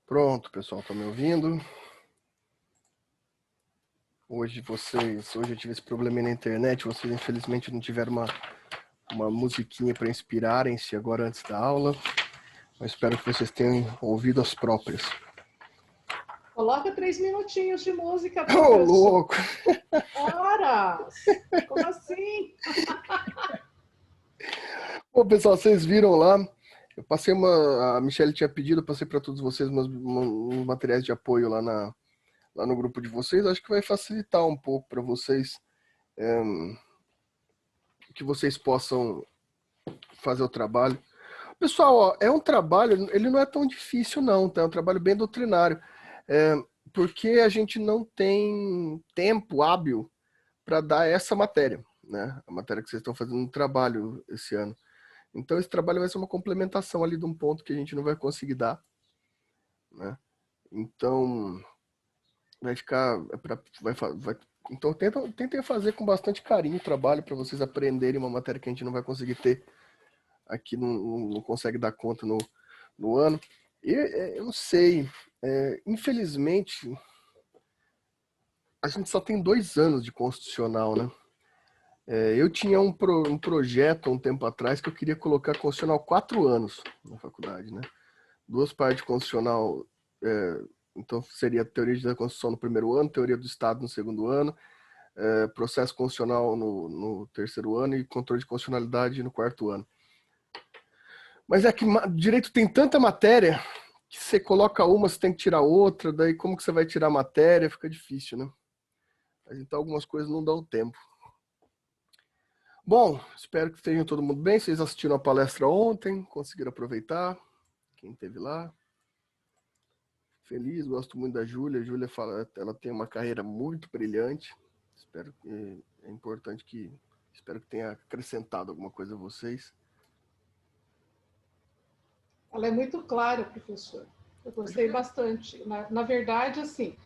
Pronto, pessoal, tá me ouvindo? Hoje eu tive esse problema na internet, vocês infelizmente não tiveram uma musiquinha para inspirarem-se agora antes da aula. Eu espero que vocês tenham ouvido as próprias. Coloca 3 minutinhos de música, Ô, professor. louco! Horas! Como assim? Bom, pessoal, vocês viram lá, eu passei a Michelle tinha pedido, eu passei para todos vocês uns materiais de apoio lá no grupo de vocês. Acho que vai facilitar um pouco para vocês, que vocês possam fazer o trabalho. Pessoal, ó, é um trabalho, ele não é tão difícil não, tá? É um trabalho bem doutrinário, porque a gente não tem tempo hábil para dar essa matéria, né? A matéria que vocês estão fazendo no trabalho esse ano. Então esse trabalho vai ser uma complementação ali de um ponto que a gente não vai conseguir dar, né? Então vai ficar, então tentem fazer com bastante carinho o trabalho para vocês aprenderem uma matéria que a gente não vai conseguir ter aqui, não consegue dar conta no ano. E eu não sei, infelizmente, a gente só tem 2 anos de constitucional, né? Eu tinha um projeto há um tempo atrás que eu queria colocar constitucional 4 anos na faculdade, né? 2 partes de constitucional, então seria teoria da Constituição no primeiro ano, teoria do Estado no segundo ano, processo constitucional no terceiro ano e controle de constitucionalidade no quarto ano. Mas é que direito tem tanta matéria que você coloca uma, você tem que tirar outra, daí como que você vai tirar a matéria? Fica difícil, né? Então algumas coisas não dão tempo. Bom, espero que estejam todo mundo bem. Vocês assistiram a palestra ontem, conseguiram aproveitar? Quem esteve lá? Feliz, gosto muito da Júlia. A Júlia fala, ela tem uma carreira muito brilhante. Espero que é importante espero que tenha acrescentado alguma coisa a vocês. Ela é muito clara, professor. Eu gostei bastante. Na verdade, assim,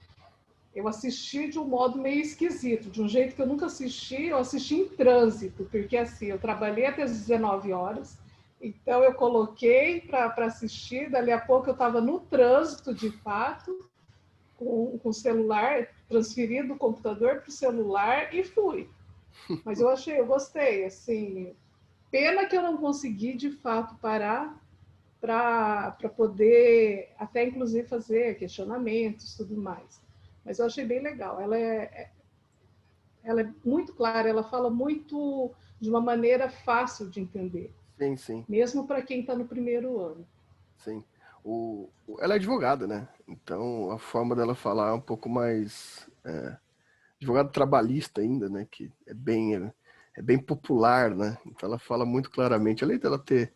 eu assisti de um modo meio esquisito, de um jeito que eu nunca assisti, eu assisti em trânsito, porque assim, eu trabalhei até as 19 horas, então eu coloquei para assistir, dali a pouco eu estava no trânsito, de fato, com o celular, transferido do computador para o celular e fui. Mas eu gostei, assim, pena que eu não consegui, de fato, parar para poder até, inclusive, fazer questionamentos e tudo mais. Mas eu achei bem legal. Ela é muito clara, ela fala muito de uma maneira fácil de entender. Sim, sim. Mesmo para quem está no primeiro ano. Sim. Ela é advogada, né? Então a forma dela falar é um pouco mais advogado trabalhista ainda, né? Que é bem popular, né? Então ela fala muito claramente, além dela ter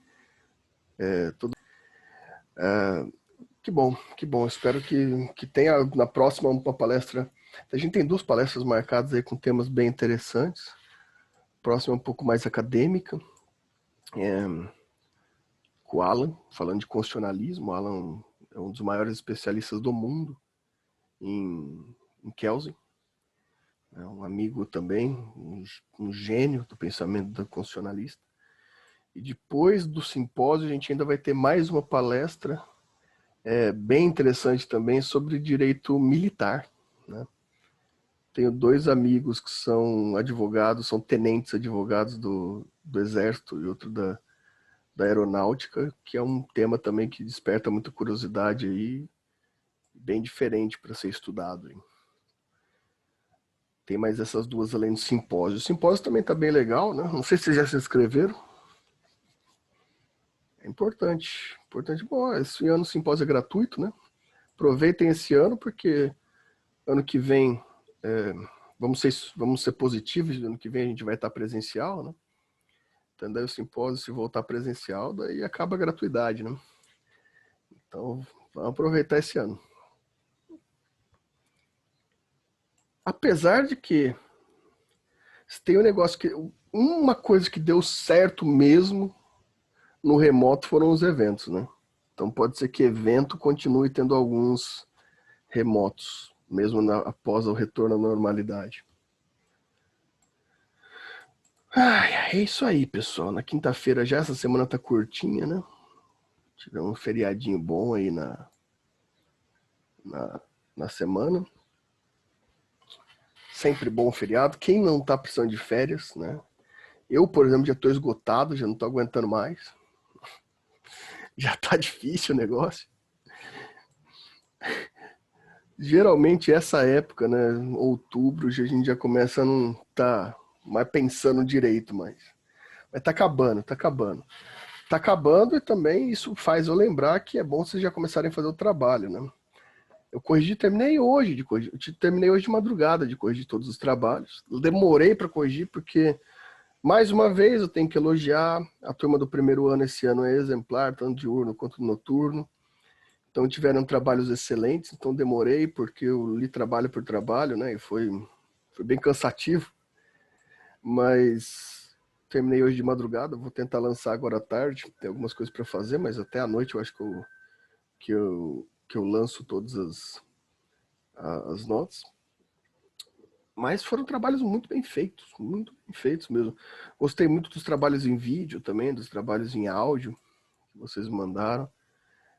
todo. Que bom, que bom. Espero que tenha na próxima uma palestra. A gente tem 2 palestras marcadas aí com temas bem interessantes. A próxima é um pouco mais acadêmica. Com o Alan, falando de constitucionalismo. O Alan é um dos maiores especialistas do mundo em Kelsen. É um amigo também, um gênio do pensamento constitucionalista. E depois do simpósio, a gente ainda vai ter mais uma palestra bem interessante também sobre direito militar, né? Tenho 2 amigos que são advogados, são tenentes advogados do Exército e outro da Aeronáutica, que é um tema também que desperta muita curiosidade aí, bem diferente para ser estudado. Hein? Tem mais essas 2 além do simpósio. O simpósio também está bem legal, né? Não sei se vocês já se inscreveram. É importante. Importante. Bom, esse ano o simpósio é gratuito, né? Aproveitem esse ano, porque ano que vem vamos ser positivos, ano que vem a gente vai estar presencial, né? Então daí o simpósio, se voltar presencial, daí acaba a gratuidade, né? Então vamos aproveitar esse ano. Apesar de que tem um negócio que uma coisa que deu certo mesmo no remoto foram os eventos, né? Então pode ser que evento continue tendo alguns remotos, mesmo após o retorno à normalidade. É isso aí, pessoal. Na quinta-feira essa semana tá curtinha, né? Tivemos um feriadinho bom aí na semana. Sempre bom feriado. Quem não está precisando de férias, né? Eu, por exemplo, já estou esgotado, já não estou aguentando mais. Já está difícil o negócio. Geralmente essa época, né, outubro, a gente já começa a não estar mais pensando direito mais. Mas tá acabando, tá acabando. Tá acabando e também isso faz eu lembrar que é bom vocês já começarem a fazer o trabalho, né? Eu corrigi, terminei hoje de corrigir. Terminei hoje de madrugada de corrigir todos os trabalhos. Eu demorei para corrigir porque, mais uma vez, eu tenho que elogiar. A turma do primeiro ano esse ano é exemplar, tanto diurno quanto noturno. Então tiveram trabalhos excelentes, então demorei porque eu li trabalho por trabalho, né? E foi bem cansativo. Mas terminei hoje de madrugada, vou tentar lançar agora à tarde. Tem algumas coisas para fazer, mas até à noite eu acho que eu lanço todas as notas. Mas foram trabalhos muito bem feitos mesmo. Gostei muito dos trabalhos em vídeo também, dos trabalhos em áudio que vocês mandaram.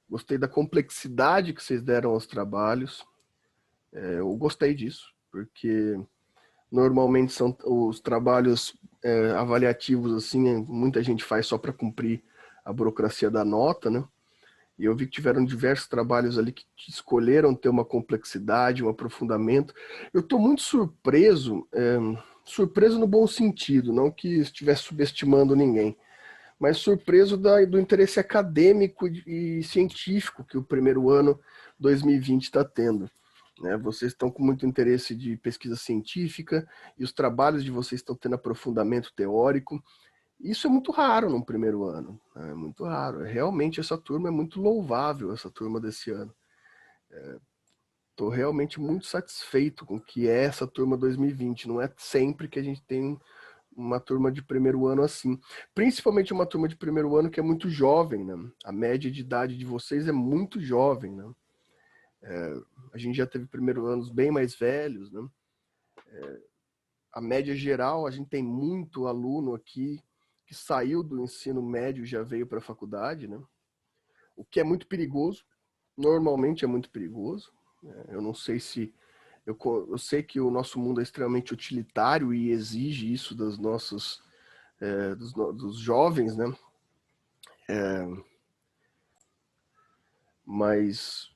Gostei da complexidade que vocês deram aos trabalhos. Eu gostei disso, porque normalmente são os trabalhos avaliativos, assim, muita gente faz só para cumprir a burocracia da nota, né? E eu vi que tiveram diversos trabalhos ali que escolheram ter uma complexidade, um aprofundamento. Eu estou muito surpreso, surpreso no bom sentido, não que estivesse subestimando ninguém, mas surpreso do interesse acadêmico e científico que o primeiro ano 2020 está tendo. Né? Vocês estão com muito interesse de pesquisa científica e os trabalhos de vocês estão tendo aprofundamento teórico. Isso é muito raro no primeiro ano, né? É muito raro. Realmente essa turma é muito louvável, essa turma desse ano. Estou realmente muito satisfeito com o que é essa turma 2020. Não é sempre que a gente tem uma turma de primeiro ano assim. Principalmente uma turma de primeiro ano que é muito jovem, né? A média de idade de vocês é muito jovem, né? A gente já teve primeiro anos bem mais velhos, né? A média geral, a gente tem muito aluno aqui que saiu do ensino médio e já veio para a faculdade, né? O que é muito perigoso, normalmente é muito perigoso. Eu não sei se... Eu sei que o nosso mundo é extremamente utilitário e exige isso dos jovens, né? Mas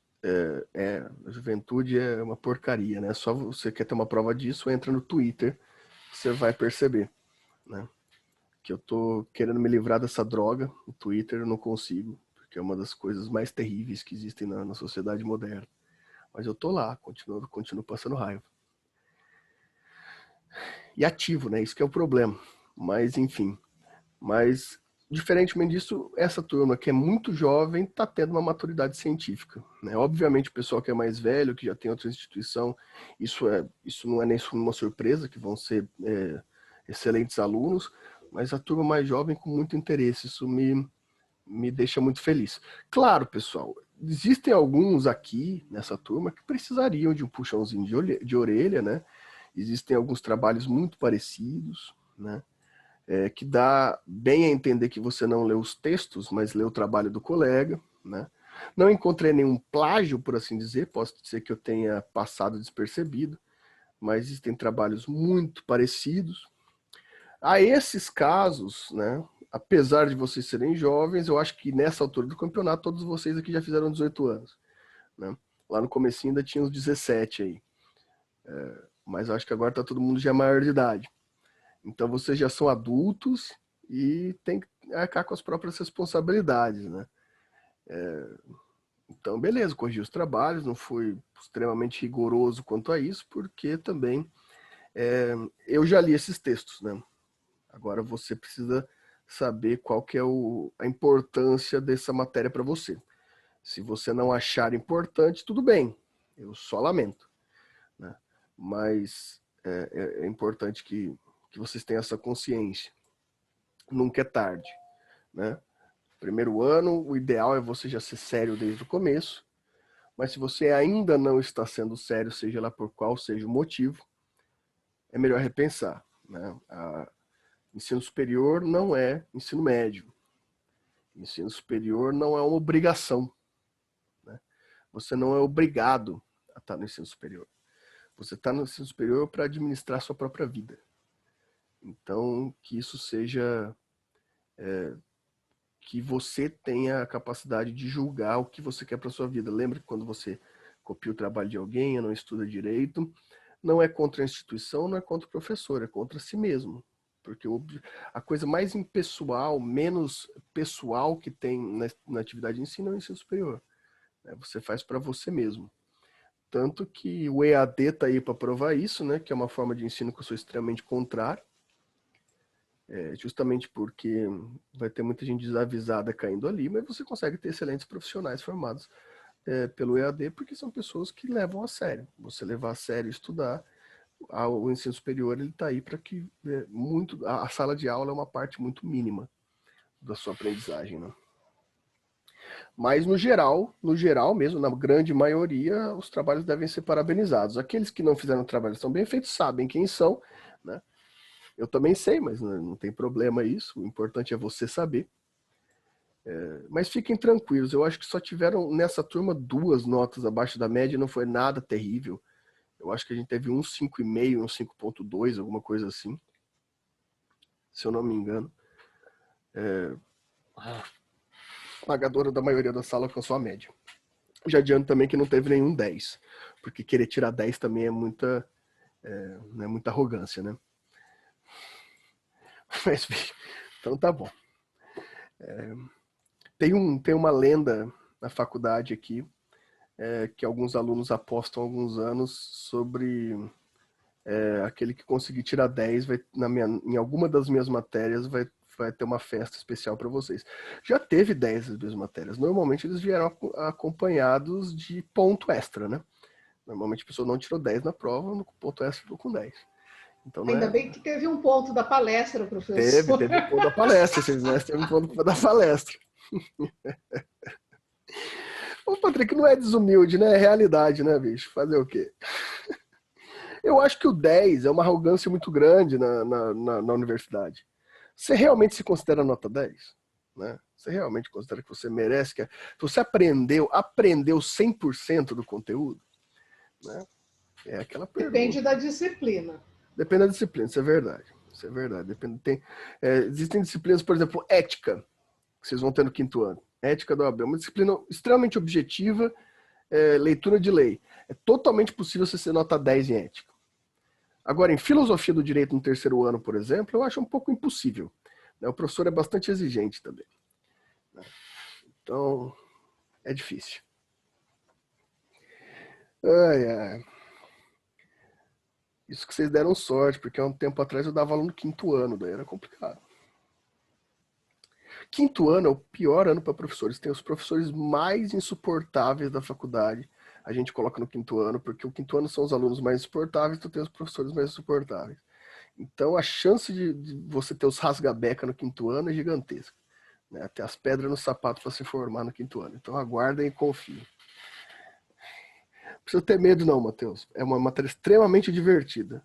a juventude é uma porcaria, né? Só você quer ter uma prova disso, entra no Twitter, você vai perceber, né? Que eu tô querendo me livrar dessa droga, o Twitter eu não consigo, porque é uma das coisas mais terríveis que existem na sociedade moderna. Mas eu tô lá, continuo passando raiva. E ativo, né? Isso que é o problema. Mas, enfim. Mas, diferentemente disso, essa turma que é muito jovem está tendo uma maturidade científica, né? Obviamente, o pessoal que é mais velho, que já tem outra instituição, isso não é nem uma surpresa, que vão ser excelentes alunos, mas a turma mais jovem com muito interesse, isso me deixa muito feliz. Claro, pessoal, existem alguns aqui nessa turma que precisariam de um puxãozinho de orelha, né? Existem alguns trabalhos muito parecidos, né? Que dá bem a entender que você não lê os textos, mas lê o trabalho do colega, né? Não encontrei nenhum plágio, por assim dizer, posso dizer que eu tenha passado despercebido, mas existem trabalhos muito parecidos. A esses casos, né, apesar de vocês serem jovens, eu acho que nessa altura do campeonato todos vocês aqui já fizeram 18 anos, né? Lá no comecinho ainda tinha uns 17 aí. Mas eu acho que agora tá todo mundo já maior de idade. Então vocês já são adultos e tem que arcar com as próprias responsabilidades, né? Então, beleza, corrigi os trabalhos, não fui extremamente rigoroso quanto a isso, porque também eu já li esses textos, né? Agora você precisa saber qual que é a importância dessa matéria para você. Se você não achar importante, tudo bem, eu só lamento, né? Mas é importante que vocês tenham essa consciência. Nunca é tarde, né? Primeiro ano, o ideal é você já ser sério desde o começo, mas se você ainda não está sendo sério, seja lá por qual seja o motivo, é melhor repensar, né? Ensino superior não é ensino médio. Ensino superior não é uma obrigação, né? Você não é obrigado está no ensino superior. Você está no ensino superior para administrar a sua própria vida. Então, que isso seja... que você tenha a capacidade de julgar o que você quer para sua vida. Lembra que quando você copia o trabalho de alguém, ou não estuda direito, não é contra a instituição, não é contra o professor, é contra si mesmo. Porque a coisa mais impessoal, menos pessoal que tem na atividade de ensino é o ensino superior. Você faz para você mesmo. Tanto que o EAD está aí para provar isso, né? Que é uma forma de ensino que eu sou extremamente contrário. Justamente porque vai ter muita gente desavisada caindo ali, mas você consegue ter excelentes profissionais formados pelo EAD, porque são pessoas que levam a sério. Você levar a sério e estudar, o ensino superior ele está aí para que a sala de aula é uma parte muito mínima da sua aprendizagem, né? Mas no geral mesmo, na grande maioria, os trabalhos devem ser parabenizados. Aqueles que não fizeram trabalhos tão bem feitos sabem quem são, né? Eu também sei, mas não tem problema isso. O importante é você saber. Mas fiquem tranquilos. Eu acho que só tiveram nessa turma 2 notas abaixo da média. Não foi nada terrível. Eu acho que a gente teve um 5,5, um 5,2, alguma coisa assim. Se eu não me engano. A esmagadora da maioria da sala alcançou a média. Já adianto também que não teve nenhum 10. Porque querer tirar 10 também é muita arrogância, né? Mas, então tá bom. Tem uma lenda na faculdade aqui, que alguns alunos apostam há alguns anos sobre aquele que conseguir tirar 10 em alguma das minhas matérias vai ter uma festa especial para vocês. Já teve 10 das minhas matérias. Normalmente eles vieram acompanhados de ponto extra, né? Normalmente a pessoa não tirou 10 na prova, no ponto extra ficou com 10. Então, Ainda bem que teve um ponto da palestra, Teve professor. um ponto da palestra. Esse semestre teve um ponto da palestra. O Patrick não é desumilde, né? É realidade, né, bicho? Fazer o quê? Eu acho que o 10 é uma arrogância muito grande na universidade. Você realmente se considera nota 10? Né? Você realmente considera que você merece? Que você aprendeu 100% do conteúdo? Né? É aquela pergunta. Depende da disciplina. Depende da disciplina, isso é verdade. Isso é verdade. Existem disciplinas, por exemplo, ética, que vocês vão ter no 5º ano. Ética da OAB é uma disciplina extremamente objetiva, leitura de lei. É totalmente possível você ser nota 10 em ética. Agora, em filosofia do direito no 3º ano, por exemplo, eu acho um pouco impossível. O professor é bastante exigente também. Então, é difícil. Isso que vocês deram sorte, porque há um tempo atrás eu dava aula no 5º ano, daí era complicado. 5º ano é o pior ano para professores. Tem os professores mais insuportáveis da faculdade. A gente coloca no 5º ano, porque o 5º ano são os alunos mais insuportáveis, então tem os professores mais insuportáveis. Então a chance de você ter os rasga-beca no 5º ano é gigantesca. Né? Ter as pedras no sapato para se formar no 5º ano. Então aguardem e confiem. Não precisa ter medo não, Matheus. É uma matéria extremamente divertida,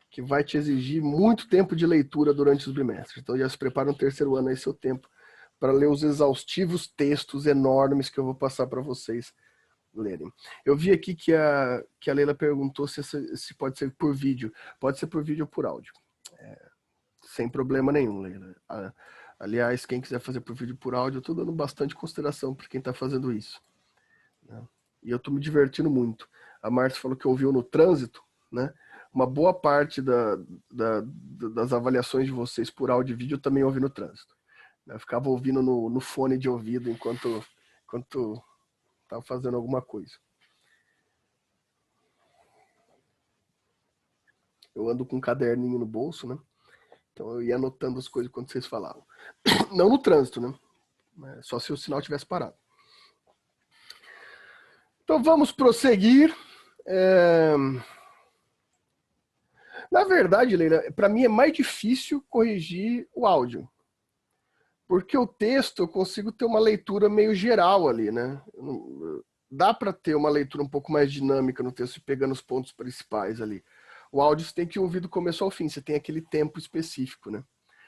que vai te exigir muito tempo de leitura durante os bimestres. Então já se prepara no 3º ano aí seu tempo para ler os exaustivos textos enormes que eu vou passar para vocês lerem. Eu vi aqui que a Leila perguntou se pode ser por vídeo. Pode ser por vídeo ou por áudio. Sem problema nenhum, Leila. Aliás, quem quiser fazer por vídeo ou por áudio, eu estou dando bastante consideração para quem está fazendo isso. Né? E eu estou me divertindo muito. A Márcia falou que ouviu no trânsito, né? Uma boa parte das avaliações de vocês por áudio e vídeo eu também ouvi no trânsito. Eu ficava ouvindo no fone de ouvido enquanto estava fazendo alguma coisa. Eu ando com um caderninho no bolso, né? Então eu ia anotando as coisas quando vocês falavam. Não no trânsito, né? Só se o sinal tivesse parado. Então vamos prosseguir. Na verdade, Leila, para mim é mais difícil corrigir o áudio. Porque o texto eu consigo ter uma leitura meio geral ali, né? Dá para ter uma leitura um pouco mais dinâmica no texto, pegando os pontos principais ali. O áudio você tem que ouvir do começo ao fim, você tem aquele tempo específico, né?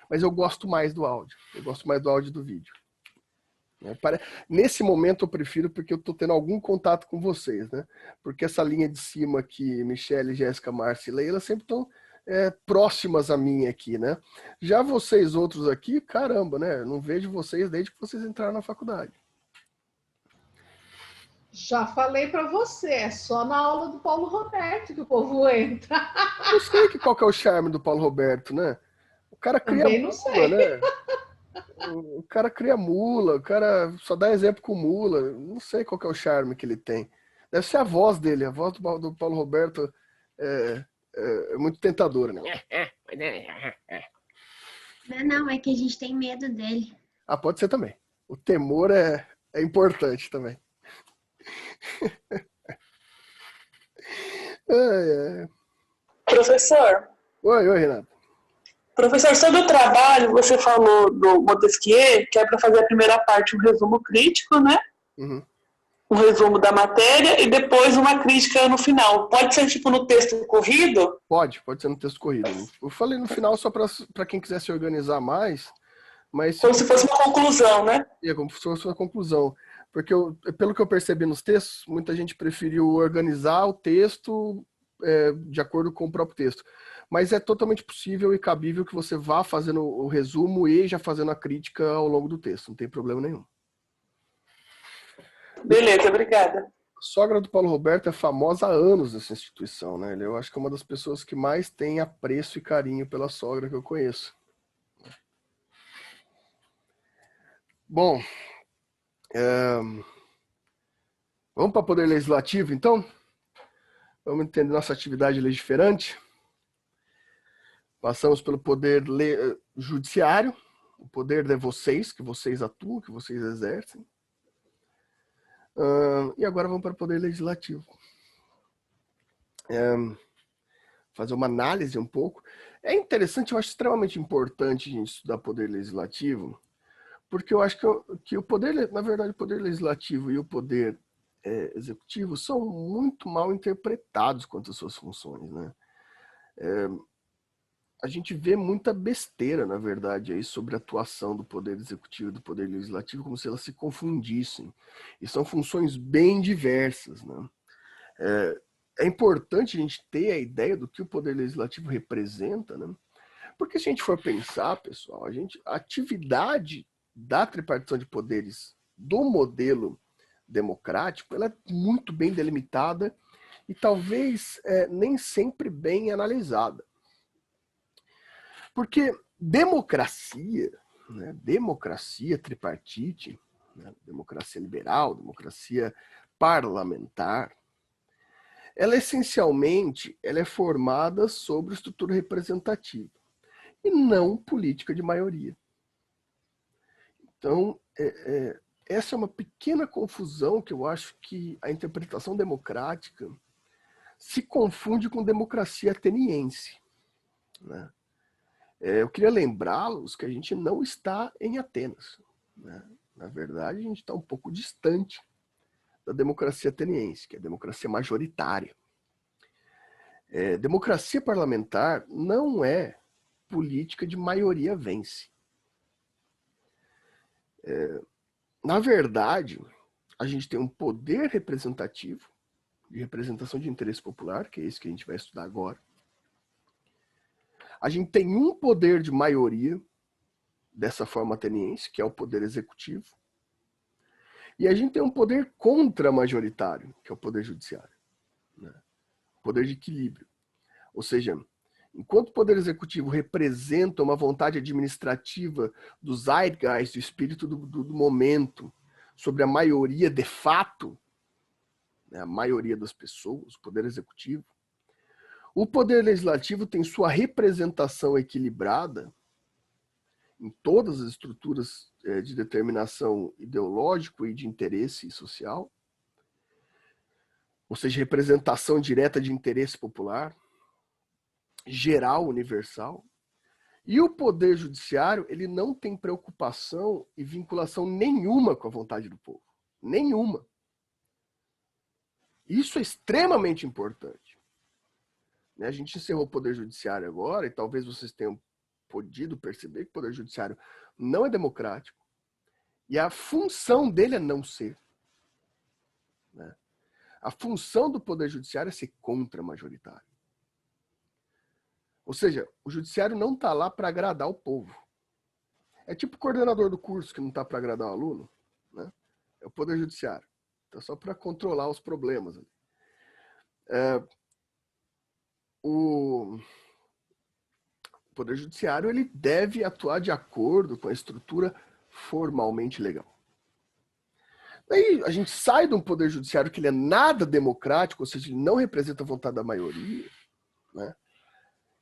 Mas eu gosto mais do áudio. Eu gosto mais do áudio do vídeo. né? Nesse momento eu prefiro porque eu estou tendo algum contato com vocês, né? Porque essa linha de cima aqui, Michele, Jéssica, Márcia e Leila, sempre estão próximas a mim aqui, né? Já vocês outros aqui, caramba, né? Não vejo vocês desde que vocês entraram na faculdade. Já falei para você, é só na aula do Paulo Roberto que o povo entra. Eu não sei qual que é o charme do Paulo Roberto, né? O cara cria Também não mula, sei. né? O cara cria mula, o cara só dá exemplo com mula. Não sei qual que é o charme que ele tem. Deve ser a voz dele. A voz do Paulo Roberto é muito tentadora, né? Não, é que a gente tem medo dele. Ah, pode ser também. O temor é importante também. Professor, Oi, Renato. professor, sobre o trabalho, você falou do Montesquieu, que é para fazer a primeira parte um resumo crítico, né? Uhum. Um resumo da matéria e depois uma crítica no final. Pode ser tipo no texto corrido? Pode ser no texto corrido. Eu falei no final só para quem quiser se organizar mais, mas Como se fosse uma conclusão, né? como se fosse uma conclusão. Porque, pelo que eu percebi nos textos, muita gente preferiu organizar o texto de acordo com o próprio texto. Mas é totalmente possível e cabível que você vá fazendo o resumo e já fazendo a crítica ao longo do texto. Não tem problema nenhum. Beleza, obrigada. A sogra do Paulo Roberto é famosa há anos nessa instituição, né? Eu acho que é uma das pessoas que mais tem apreço e carinho pela sogra que eu conheço. Bom, vamos para o Poder Legislativo, então? Vamos entender nossa atividade legiferante. Passamos pelo Poder Judiciário, o poder de vocês, que vocês atuam, que vocês exercem. E agora vamos para o Poder Legislativo. Fazer uma análise um pouco. É interessante, eu acho extremamente importante a gente estudar Poder Legislativo, porque eu acho que o poder, na verdade, o Poder Legislativo e o Poder Executivo são muito mal interpretados quanto às suas funções, né? A gente vê muita besteira, na verdade, aí sobre a atuação do Poder Executivo e do Poder Legislativo, como se elas se confundissem. E são funções bem diversas, né? É importante a gente ter a ideia do que o Poder Legislativo representa, né? Porque se a gente for pensar, pessoal, a atividade da tripartição de poderes do modelo democrático, ela é muito bem delimitada e talvez nem sempre bem analisada. Porque democracia, né, democracia tripartite, né, democracia liberal, democracia parlamentar, ela essencialmente é formada sobre estrutura representativa e não política de maioria. Então, essa é uma pequena confusão que eu acho que a interpretação democrática se confunde com democracia ateniense, né? Eu queria lembrá-los que a gente não está em Atenas, né? Na verdade, a gente está um pouco distante da democracia ateniense, que é a democracia majoritária. Democracia parlamentar não é política de maioria vence. Na verdade, a gente tem um poder representativo, de representação de interesse popular, que é isso que a gente vai estudar agora. A gente tem um poder de maioria, dessa forma ateniense, que é o poder executivo. E a gente tem um poder contra-majoritário, que é o poder judiciário, né? Poder de equilíbrio. Ou seja, enquanto o poder executivo representa uma vontade administrativa do zeitgeist, do espírito do momento, sobre a maioria de fato, né, a maioria das pessoas, o poder executivo, o poder legislativo tem sua representação equilibrada em todas as estruturas de determinação ideológico e de interesse social, ou seja, representação direta de interesse popular, geral, universal. E o poder judiciário, ele não tem preocupação e vinculação nenhuma com a vontade do povo. Nenhuma. Isso é extremamente importante. A gente encerrou o poder judiciário agora, e talvez vocês tenham podido perceber que o poder judiciário não é democrático E a função dele é não ser. Né? A função do Poder Judiciário é ser contra-majoritário. Ou seja, o Judiciário não está lá para agradar o povo. É tipo o coordenador do curso que não está para agradar o aluno. Né? É o Poder Judiciário. Está só para controlar os problemas. O Poder Judiciário ele deve atuar de acordo com a estrutura formalmente legal. Daí a gente sai de um Poder Judiciário que ele é nada democrático, ou seja, ele não representa a vontade da maioria. Né?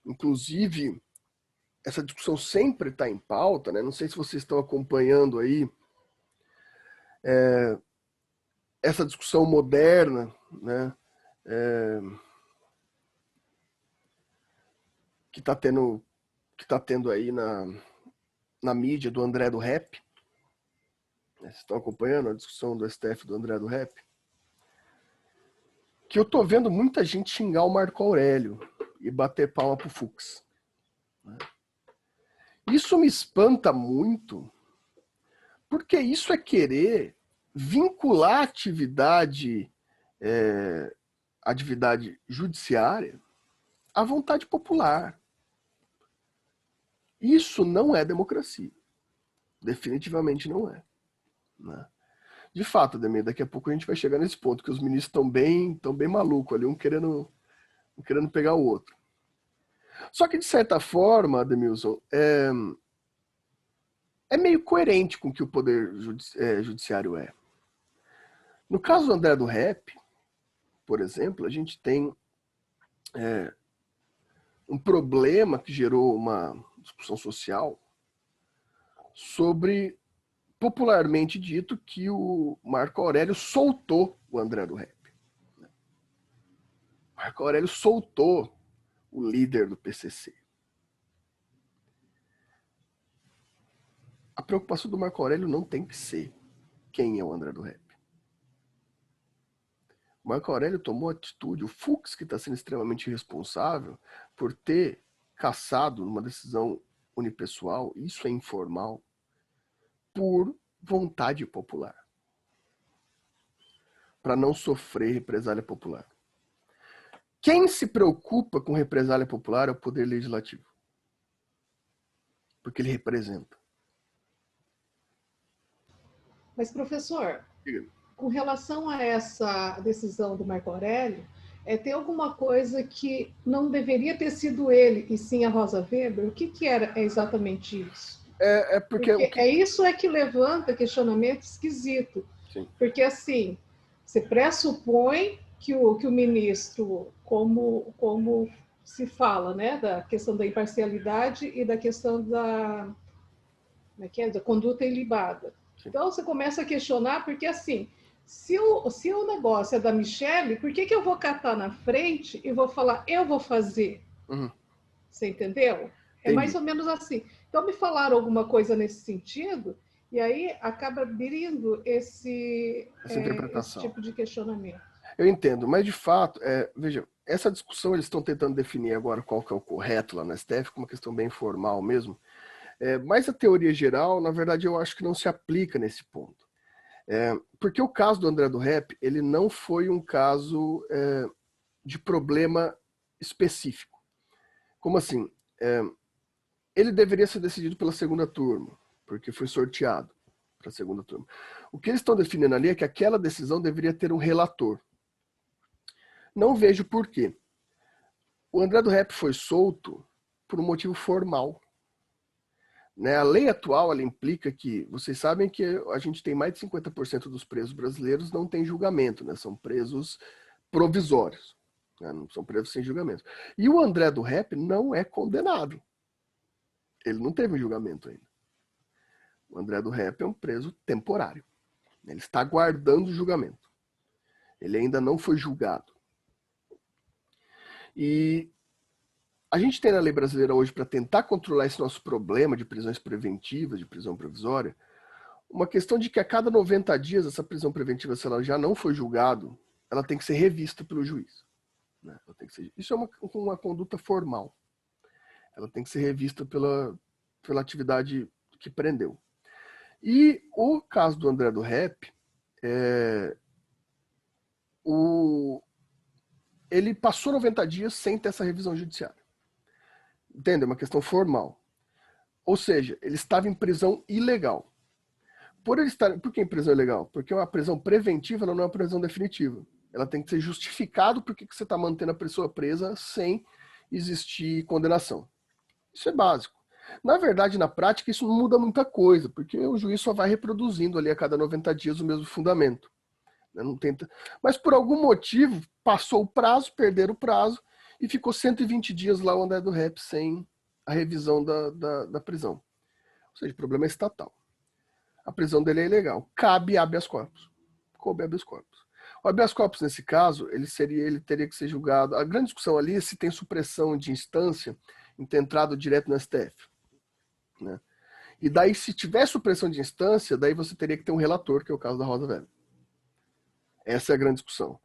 Inclusive, essa discussão sempre está em pauta, né? Não sei se vocês estão acompanhando aí essa discussão moderna, né? Que está tendo aí na mídia do André do Rep. Vocês estão acompanhando a discussão do STF do André do Rep? Que eu tô vendo muita gente xingar o Marco Aurélio e bater palma pro Fux. Isso me espanta muito, porque isso é querer vincular a atividade judiciária à vontade popular. Isso não é democracia. Definitivamente não é. Né? De fato, Ademir, daqui a pouco a gente vai chegar nesse ponto, que os ministros estão bem malucos ali, um querendo pegar o outro. Só que, de certa forma, Ademilson, é meio coerente com o que o Poder Judiciário é. No caso do André do Rep, por exemplo, a gente tem um problema que gerou uma discussão social sobre, popularmente dito, que o Marco Aurélio soltou o André do Rep. Marco Aurélio soltou o líder do PCC. A preocupação do Marco Aurélio não tem que ser quem é o André do Rep. O Marco Aurélio tomou atitude, o Fux, que está sendo extremamente responsável por ter cassado numa decisão unipessoal, isso é informal, por vontade popular, para não sofrer represália popular. Quem se preocupa com represália popular é o Poder Legislativo, porque ele representa. Mas, professor, Diga. Com relação a essa decisão do Marco Aurélio, tem alguma coisa que não deveria ter sido ele, e sim a Rosa Weber? O que era exatamente isso? Porque isso que levanta questionamento esquisito. Sim. Porque, assim, você pressupõe que o ministro, como se fala, né, da questão da imparcialidade e da questão da conduta ilibada. Sim. Então, você começa a questionar, porque, assim, se o negócio é da Michelle, por que eu vou catar na frente e vou falar, eu vou fazer? Uhum. Você entendeu? Entendi. É mais ou menos assim. Então, me falaram alguma coisa nesse sentido, e aí acaba abrindo esse tipo de questionamento. Eu entendo, mas de fato, veja, essa discussão eles estão tentando definir agora qual que é o correto lá na STF, com uma questão bem formal mesmo. Mas a teoria geral, na verdade, eu acho que não se aplica nesse ponto. Porque o caso do André do Rep, ele não foi um caso de problema específico. Como assim? Ele deveria ser decidido pela segunda turma, porque foi sorteado para a segunda turma. O que eles estão definindo ali é que aquela decisão deveria ter um relator. Não vejo por quê. O André do Rep foi solto por um motivo formal. Né? A lei atual ela implica que, vocês sabem que a gente tem mais de 50% dos presos brasileiros não tem julgamento, né? São presos provisórios, né? Não são presos sem julgamento. E o André do Rep não é condenado. Ele não teve um julgamento ainda. O André do Rep é um preso temporário. Ele está aguardando o julgamento. Ele ainda não foi julgado. E a gente tem na lei brasileira hoje, para tentar controlar esse nosso problema de prisões preventivas, de prisão provisória, uma questão de que a cada 90 dias essa prisão preventiva, se ela já não foi julgado, ela tem que ser revista pelo juiz. Né? Isso é uma conduta formal. Ela tem que ser revista pela atividade que prendeu. E o caso do André do Rep, ele passou 90 dias sem ter essa revisão judiciária. Entende? É uma questão formal. Ou seja, ele estava em prisão ilegal. Por que em prisão ilegal? Porque uma prisão preventiva ela não é uma prisão definitiva. Ela tem que ser justificado por que você está mantendo a pessoa presa sem existir condenação. Isso é básico. Na verdade, na prática, isso não muda muita coisa, porque o juiz só vai reproduzindo ali a cada 90 dias o mesmo fundamento. Não tenta... Mas por algum motivo, passou o prazo, perderam o prazo, e ficou 120 dias lá o André do Rep sem a revisão da prisão. Ou seja, o problema é estatal. A prisão dele é ilegal. Cabe habeas corpus. Coube habeas corpus. O habeas corpus, nesse caso, ele teria que ser julgado. A grande discussão ali é se tem supressão de instância em ter entrado direto no STF. Né? E daí, se tiver supressão de instância, daí você teria que ter um relator, que é o caso da Rosa Weber. Essa é a grande discussão.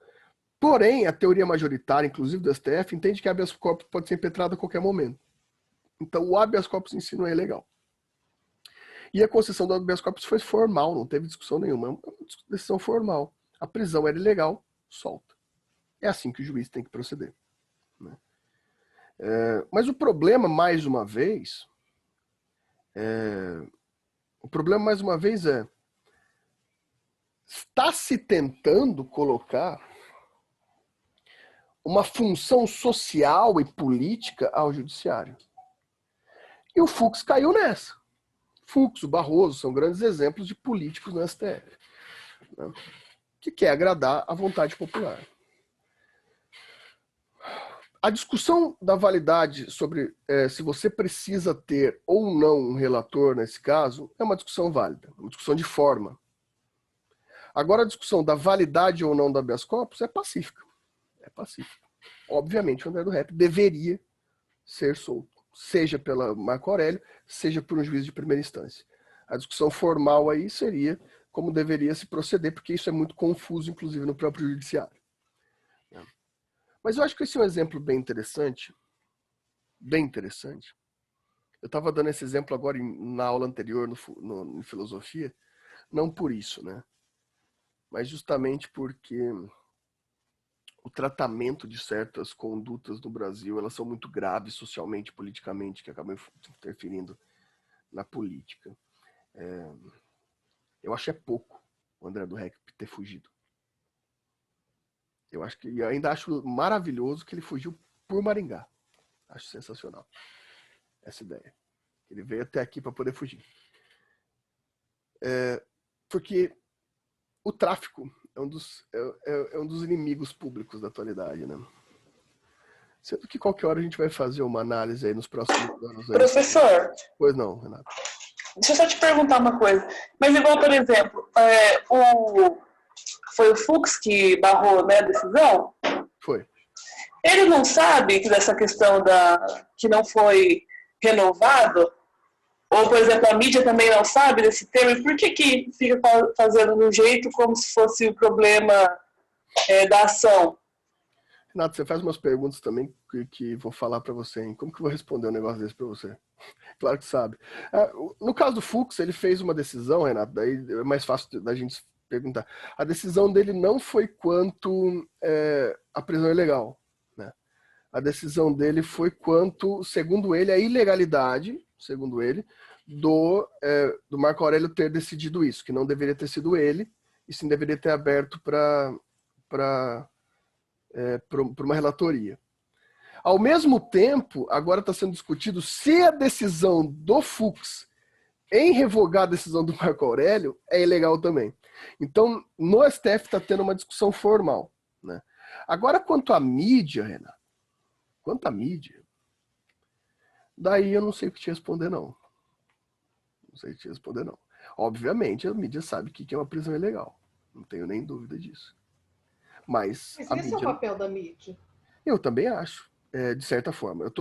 Porém, a teoria majoritária, inclusive do STF, entende que habeas corpus pode ser impetrado a qualquer momento. Então, o habeas corpus em si não é ilegal. E a concessão do habeas corpus foi formal, não teve discussão nenhuma. É uma decisão formal. A prisão era ilegal, solta. É assim que o juiz tem que proceder. Né? Mas o problema, mais uma vez, está se tentando colocar uma função social e política ao judiciário. E o Fux caiu nessa. Fux, o Barroso, são grandes exemplos de políticos no STF, né, que quer agradar a vontade popular. A discussão da validade sobre se você precisa ter ou não um relator nesse caso é uma discussão válida, uma discussão de forma. Agora, a discussão da validade ou não do habeas corpus é pacífica. É pacífica. Obviamente, o André do Rep deveria ser solto, seja pela Marco Aurélio, seja por um juiz de primeira instância. A discussão formal aí seria como deveria se proceder, porque isso é muito confuso, inclusive, no próprio judiciário. Mas eu acho que esse é um exemplo bem interessante. Bem interessante. Eu estava dando esse exemplo agora na aula anterior, em filosofia, não por isso, né? Mas justamente porque o tratamento de certas condutas no Brasil, elas são muito graves socialmente, politicamente, que acabam interferindo na política. Eu acho pouco o André do Rep ter fugido. E ainda acho maravilhoso que ele fugiu por Maringá. Acho sensacional essa ideia. Ele veio até aqui para poder fugir. Porque o tráfico é um dos inimigos públicos da atualidade, né? Sendo que qualquer hora a gente vai fazer uma análise aí nos próximos anos. Aí. Professor. Pois não, Renato. Deixa eu só te perguntar uma coisa. Mas igual, por exemplo, foi o Fux que barrou, né, a decisão? Foi. Ele não sabe que dessa questão que não foi renovado? Ou, por exemplo, a mídia também não sabe desse tema? E por que fica fazendo de um jeito como se fosse o problema da ação? Renato, você faz umas perguntas também que vou falar para você, hein? Como que eu vou responder um negócio desse para você? Claro que sabe. No caso do Fux, ele fez uma decisão, Renato, daí é mais fácil da gente perguntar. A decisão dele não foi quanto a prisão ilegal, né? A decisão dele foi quanto, segundo ele, a ilegalidade, segundo ele, do Marco Aurélio ter decidido isso, que não deveria ter sido ele, e sim deveria ter aberto para uma relatoria. Ao mesmo tempo, agora está sendo discutido se a decisão do Fux em revogar a decisão do Marco Aurélio é ilegal também. Então, no STF está tendo uma discussão formal, né? Agora, quanto à mídia, Renato, daí eu não sei o que te responder, não. Não sei o que te responder, não. Obviamente, a mídia sabe que é uma prisão ilegal. Não tenho nem dúvida disso. Mas esse mídia... é o papel da mídia? Eu também acho, de certa forma.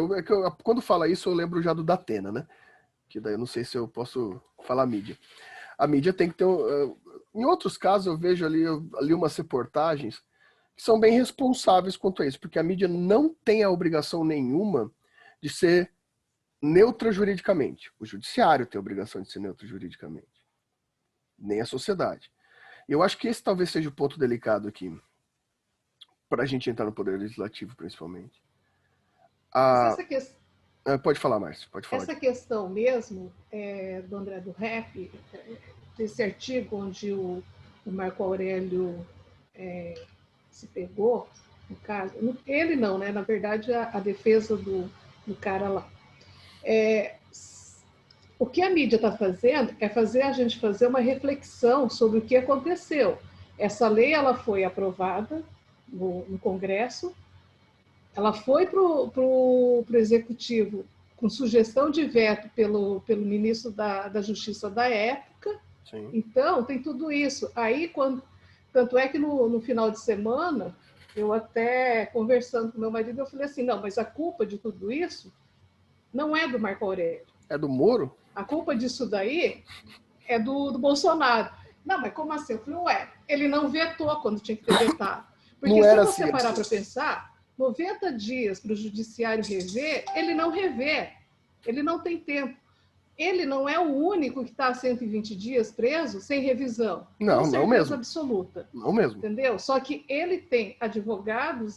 Quando fala isso, eu lembro já do Datena, né? Que daí eu não sei se eu posso falar mídia. A mídia tem que ter... em outros casos, eu vejo ali umas reportagens que são bem responsáveis quanto a isso, porque a mídia não tem a obrigação nenhuma de ser neutra juridicamente. O judiciário tem a obrigação de ser neutro juridicamente. nem a sociedade. Eu acho que esse talvez seja o ponto delicado aqui, para a gente entrar no poder legislativo, principalmente. Mas Pode falar, Márcio, pode falar. Essa questão mesmo, do André do Rep, desse artigo onde o Marco Aurélio se pegou, no caso, ele não, né? Na verdade, a defesa do cara lá. O que a mídia está fazendo é fazer a gente fazer uma reflexão sobre o que aconteceu. Essa lei ela foi aprovada no Congresso, ela foi para o Executivo com sugestão de veto pelo ministro da Justiça da época. Sim. Então, tem tudo isso. Aí, tanto é que no final de semana, eu até conversando com meu marido, eu falei assim, não, mas a culpa de tudo isso não é do Marco Aurélio. É do Moro? A culpa disso daí é do Bolsonaro. Não, mas como assim? Eu falei, ele não vetou quando tinha que ter vetado. Porque não se era você assim, parar para pensar, 90 dias para o judiciário rever, ele não revê. Ele não tem tempo. Ele não é o único que está há 120 dias preso sem revisão. Não, com certeza não mesmo. absoluta. Não mesmo. Entendeu? Só que ele tem advogados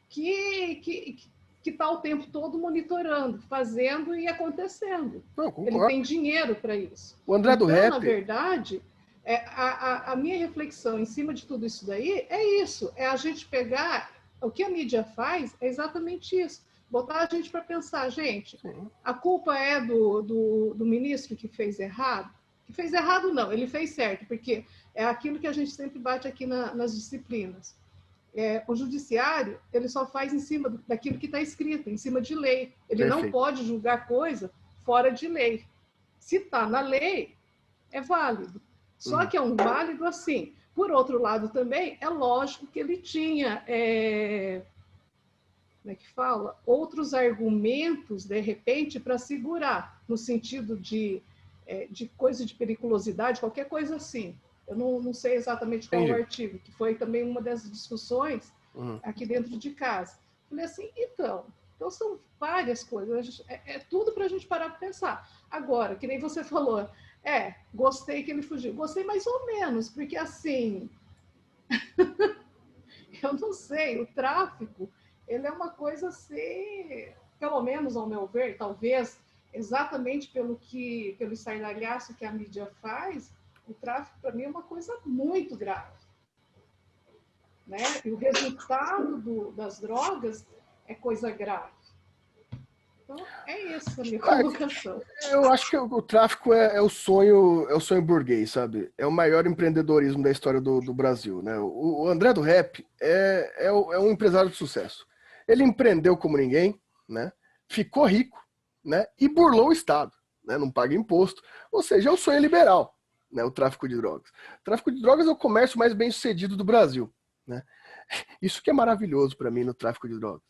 que está o tempo todo monitorando, fazendo e acontecendo. Não, concordo. Ele tem dinheiro para isso. O André do Rep... na verdade, a minha reflexão em cima de tudo isso daí é isso. É a gente pegar... O que a mídia faz é exatamente isso. Botar a gente para pensar, gente, Sim. A culpa é do ministro que fez errado? Que fez errado não, ele fez certo, porque é aquilo que a gente sempre bate aqui nas disciplinas. O judiciário, ele só faz em cima daquilo que está escrito, em cima de lei. Ele Perfeito. não pode julgar coisa fora de lei. Se está na lei, é válido. Só que é um válido assim. Por outro lado também, é lógico que ele tinha... como é que fala? Outros argumentos, de repente, para segurar, no sentido de coisa de periculosidade, qualquer coisa assim. Eu não sei exatamente qual é o artigo, que foi também uma das discussões aqui dentro de casa. Falei assim, então são várias coisas, é tudo para a gente parar para pensar. Agora, que nem você falou, gostei que ele fugiu. Gostei mais ou menos, porque assim, eu não sei, o tráfico, ele é uma coisa assim, pelo menos ao meu ver, talvez exatamente pelo estardalhaço que a mídia faz, o tráfico para mim é uma coisa muito grave. Né? E o resultado das drogas é coisa grave. Então, é isso a minha colocação. Eu acho que o tráfico é o sonho burguês, sabe? É o maior empreendedorismo da história do Brasil. Né? O André do Rep é um empresário de sucesso. Ele empreendeu como ninguém, né? Ficou rico, né? E burlou o Estado, né? Não paga imposto. Ou seja, é o sonho liberal, né? O tráfico de drogas. O tráfico de drogas é o comércio mais bem sucedido do Brasil. Né? Isso que é maravilhoso para mim no tráfico de drogas.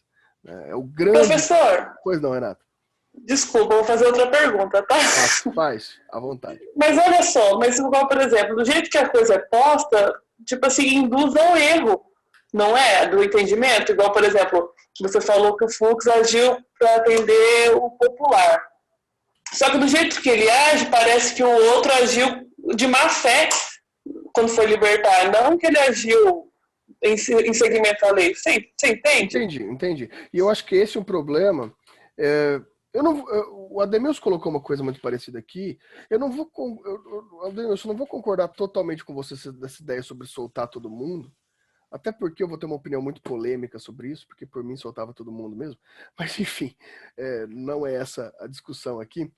Né? É o grande... Professor! Pois não, Renato. Desculpa, vou fazer outra pergunta, tá? Faz, à vontade. Mas olha só, igual, por exemplo, do jeito que a coisa é posta, tipo assim, induz ao erro, não é? Do entendimento. Igual, por exemplo, você falou que o Fux agiu para atender o popular. Só que do jeito que ele age, parece que o outro agiu de má fé quando foi libertar. Não que ele agiu em seguimento à lei. Você entende? Entendi. E eu acho que esse é um problema. O Ademilson colocou uma coisa muito parecida aqui. Ademilson, eu não vou concordar totalmente com você dessa ideia sobre soltar todo mundo. Até porque eu vou ter uma opinião muito polêmica sobre isso, porque por mim soltava todo mundo mesmo. Mas, enfim, não é essa a discussão aqui.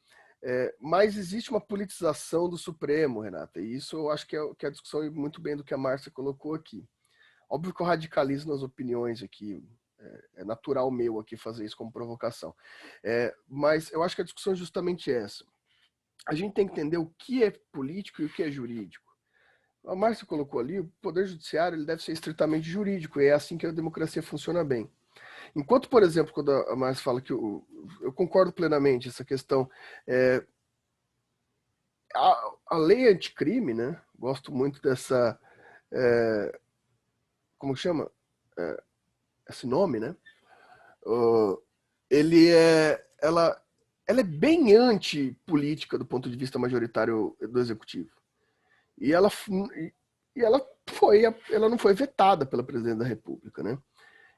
Mas existe uma politização do Supremo, Renata, e isso eu acho que é a discussão muito bem do que a Márcia colocou aqui. Óbvio que eu radicalizo nas opiniões aqui, é natural meu aqui fazer isso como provocação. Mas eu acho que a discussão é justamente essa. A gente tem que entender o que é político e o que é jurídico. A Márcia colocou ali, o Poder Judiciário ele deve ser estritamente jurídico, e é assim que a democracia funciona bem. Enquanto, por exemplo, quando a Márcia fala que eu concordo plenamente, essa questão, a lei anticrime, né? Gosto muito dessa, como chama? Esse nome, né? Ela é bem antipolítica do ponto de vista majoritário do executivo. E ela não foi vetada pela presidente da República, né?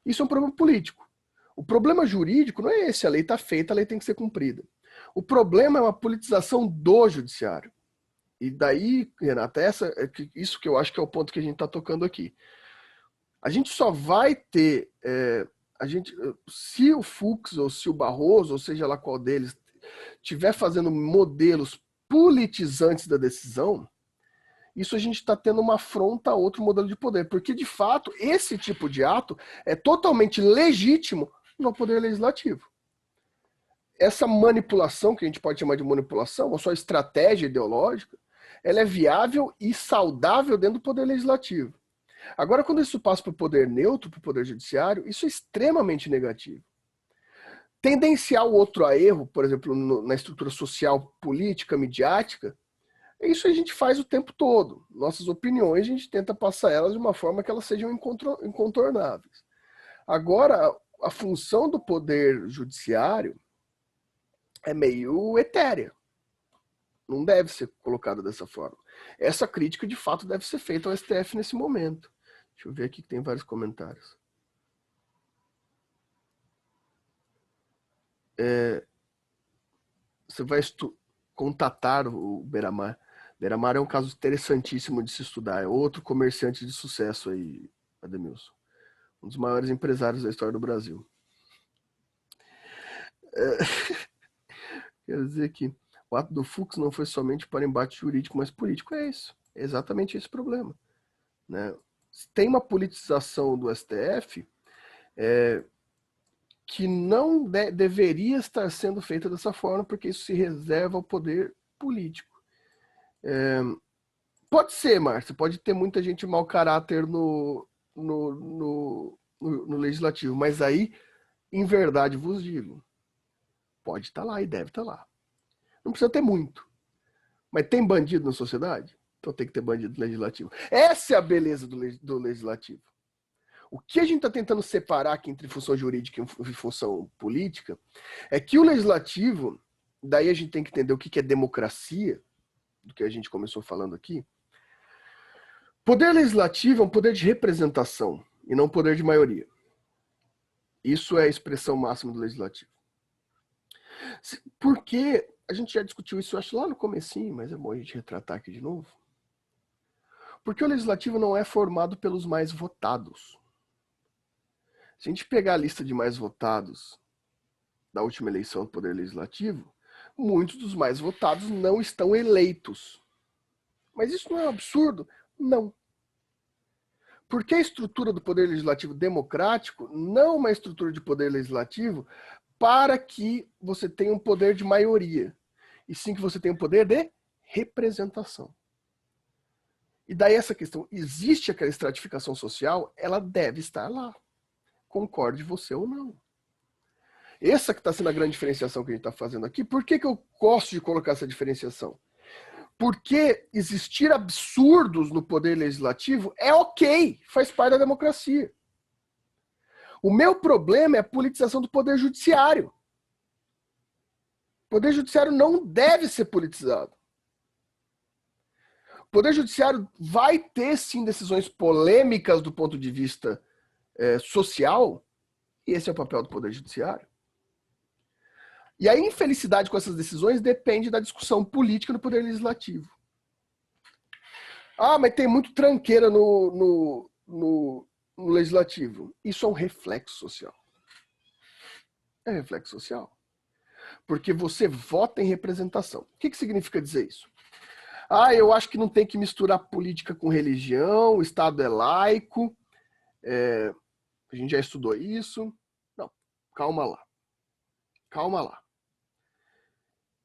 Isso é um problema político. O problema jurídico não é esse, a lei está feita, a lei tem que ser cumprida. O problema é uma politização do judiciário. E daí, Renata, isso que eu acho que é o ponto que a gente está tocando aqui. A gente só vai ter, se o Fux ou se o Barroso, ou seja lá qual deles, estiver fazendo modelos politizantes da decisão, isso a gente está tendo uma afronta a outro modelo de poder, porque de fato esse tipo de ato é totalmente legítimo no poder legislativo. Essa manipulação, que a gente pode chamar de manipulação, ou só estratégia ideológica, ela é viável e saudável dentro do poder legislativo. Agora, quando isso passa para o poder neutro, para o poder judiciário, isso é extremamente negativo. Tendenciar o outro a erro, por exemplo, na estrutura social, política, midiática, isso a gente faz o tempo todo. Nossas opiniões, a gente tenta passar elas de uma forma que elas sejam incontornáveis. Agora, a função do poder judiciário é meio etérea. Não deve ser colocada dessa forma. Essa crítica, de fato, deve ser feita ao STF nesse momento. Deixa eu ver aqui que tem vários comentários. Você vai contatar o Beiramar. Beiramar é um caso interessantíssimo de se estudar. É outro comerciante de sucesso aí, Ademilson. Um dos maiores empresários da história do Brasil. Quer dizer que o ato do Fux não foi somente para embate jurídico, mas político. É isso. É exatamente esse problema. Né? Tem uma politização do STF que não deveria estar sendo feita dessa forma, porque isso se reserva ao poder político. Pode ser, Márcia, pode ter muita gente mau caráter no legislativo, mas aí, em verdade vos digo, pode estar lá e deve estar lá. Não precisa ter muito. Mas tem bandido na sociedade? Então tem que ter bandido no legislativo. Essa é a beleza do legislativo. O que a gente está tentando separar aqui entre função jurídica e função política é que o legislativo, daí a gente tem que entender o que é democracia, do que a gente começou falando aqui. Poder legislativo é um poder de representação e não poder de maioria. Isso é a expressão máxima do legislativo. Porque a gente já discutiu isso, eu acho, lá no comecinho, mas é bom a gente retratar aqui de novo. Porque o legislativo não é formado pelos mais votados. Se a gente pegar a lista de mais votados da última eleição do Poder Legislativo, muitos dos mais votados não estão eleitos. Mas isso não é um absurdo? Não. Porque a estrutura do Poder Legislativo democrático não é uma estrutura de Poder Legislativo para que você tenha um poder de maioria, e sim que você tenha um poder de representação. E daí essa questão, existe aquela estratificação social, ela deve estar lá. Concorde você ou não. Essa que está sendo a grande diferenciação que a gente está fazendo aqui. Por que eu gosto de colocar essa diferenciação? Porque existir absurdos no poder legislativo é ok, faz parte da democracia. O meu problema é a politização do poder judiciário. O poder judiciário não deve ser politizado. O poder judiciário vai ter, sim, decisões polêmicas do ponto de vista social, e esse é o papel do poder judiciário. E a infelicidade com essas decisões depende da discussão política no poder legislativo. Ah, mas tem muito tranqueira no legislativo. Isso é um reflexo social. É reflexo social. Porque você vota em representação. O que significa dizer isso? Ah, eu acho que não tem que misturar política com religião, o Estado é laico, a gente já estudou isso. Não, calma lá. Calma lá.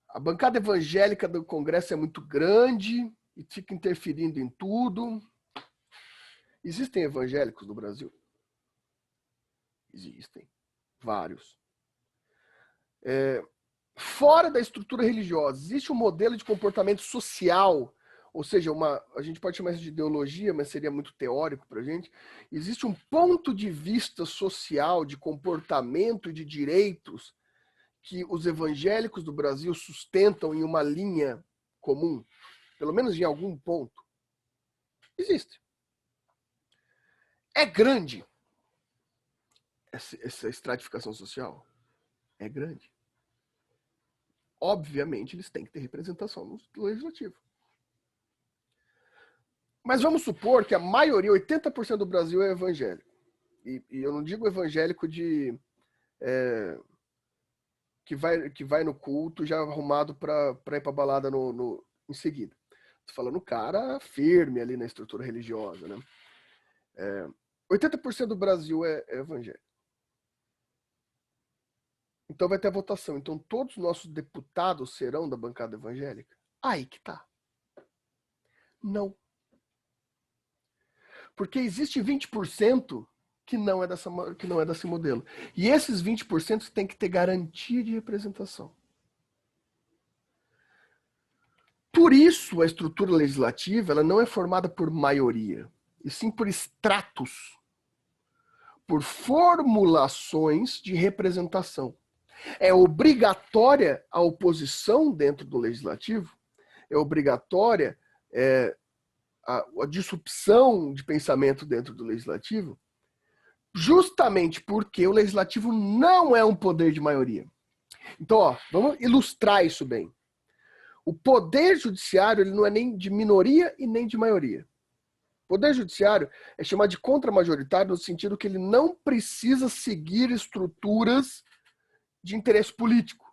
A bancada evangélica do Congresso é muito grande e fica interferindo em tudo. Existem evangélicos no Brasil? Existem. Vários. Fora da estrutura religiosa, existe um modelo de comportamento social, ou seja, a gente pode chamar isso de ideologia, mas seria muito teórico para a gente. Existe um ponto de vista social, de comportamento e de direitos que os evangélicos do Brasil sustentam em uma linha comum, pelo menos em algum ponto. Existe. É grande essa estratificação social? É grande. Obviamente, eles têm que ter representação no legislativo. Mas vamos supor que a maioria, 80% do Brasil é evangélico. E eu não digo evangélico de que vai no culto já arrumado para ir para balada em seguida. Estou falando cara firme ali na estrutura religiosa, né? 80% do Brasil é evangélico. Então vai ter a votação. Então todos os nossos deputados serão da bancada evangélica? Aí que tá. Não. Porque existe 20% que não é desse modelo. E esses 20% têm que ter garantia de representação. Por isso, a estrutura legislativa ela não é formada por maioria, e sim por estratos, por formulações de representação. É obrigatória a oposição dentro do legislativo, é obrigatória a disrupção de pensamento dentro do legislativo, justamente porque o legislativo não é um poder de maioria. Então, vamos ilustrar isso bem. O poder judiciário ele não é nem de minoria e nem de maioria. O poder judiciário é chamado de contramajoritário no sentido que ele não precisa seguir estruturas de interesse político.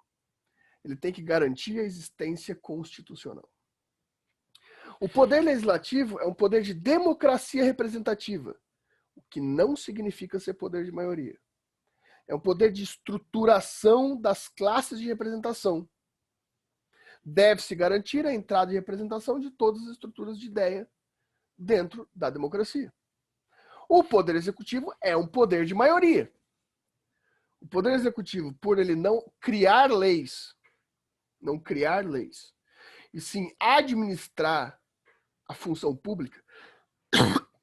Ele tem que garantir a existência constitucional. O poder legislativo é um poder de democracia representativa, o que não significa ser poder de maioria. É um poder de estruturação das classes de representação. Deve-se garantir a entrada e representação de todas as estruturas de ideia dentro da democracia. O poder executivo é um poder de maioria. O poder executivo, por ele não criar leis, e sim administrar a função pública,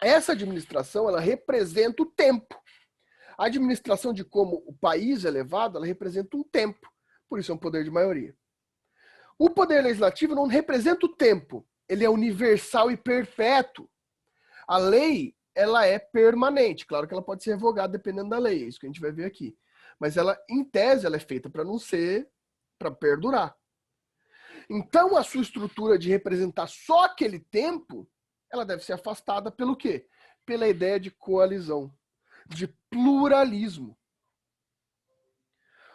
essa administração ela representa o tempo. A administração de como o país é levado, ela representa um tempo. Por isso é um poder de maioria. O poder legislativo não representa o tempo. Ele é universal e perpétuo. A lei, ela é permanente. Claro que ela pode ser revogada dependendo da lei. É isso que a gente vai ver aqui. Mas ela, em tese, ela é feita para não ser, para perdurar. Então, a sua estrutura de representar só aquele tempo, ela deve ser afastada pelo quê? Pela ideia de coalizão, de pluralismo.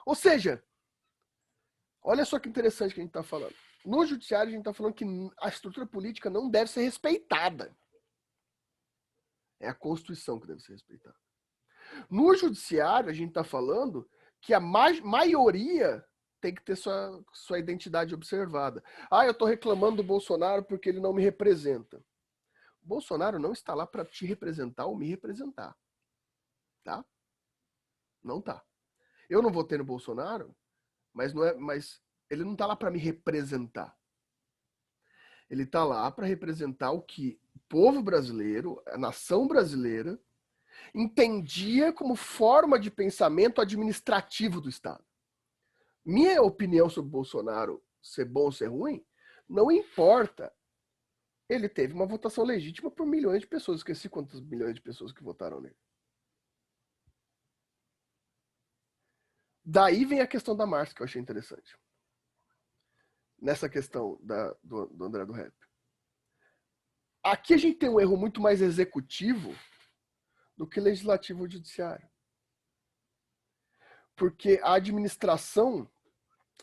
Ou seja, olha só que interessante que a gente está falando. No judiciário, a gente está falando que a estrutura política não deve ser respeitada. É a Constituição que deve ser respeitada. No judiciário, a gente está falando que a maioria tem que ter sua identidade observada. Eu estou reclamando do Bolsonaro porque ele não me representa. O Bolsonaro não está lá para te representar ou me representar. Tá? Não tá. Eu não votei no Bolsonaro, mas ele não está lá para me representar. Ele está lá para representar o que o povo brasileiro, a nação brasileira, entendia como forma de pensamento administrativo do Estado. Minha opinião sobre Bolsonaro ser bom ou ser ruim, não importa. Ele teve uma votação legítima por milhões de pessoas. Esqueci quantos milhões de pessoas que votaram nele. Daí vem a questão da Márcia, que eu achei interessante. Nessa questão do André do Rep. Aqui a gente tem um erro muito mais executivo do que legislativo ou judiciário. Porque a administração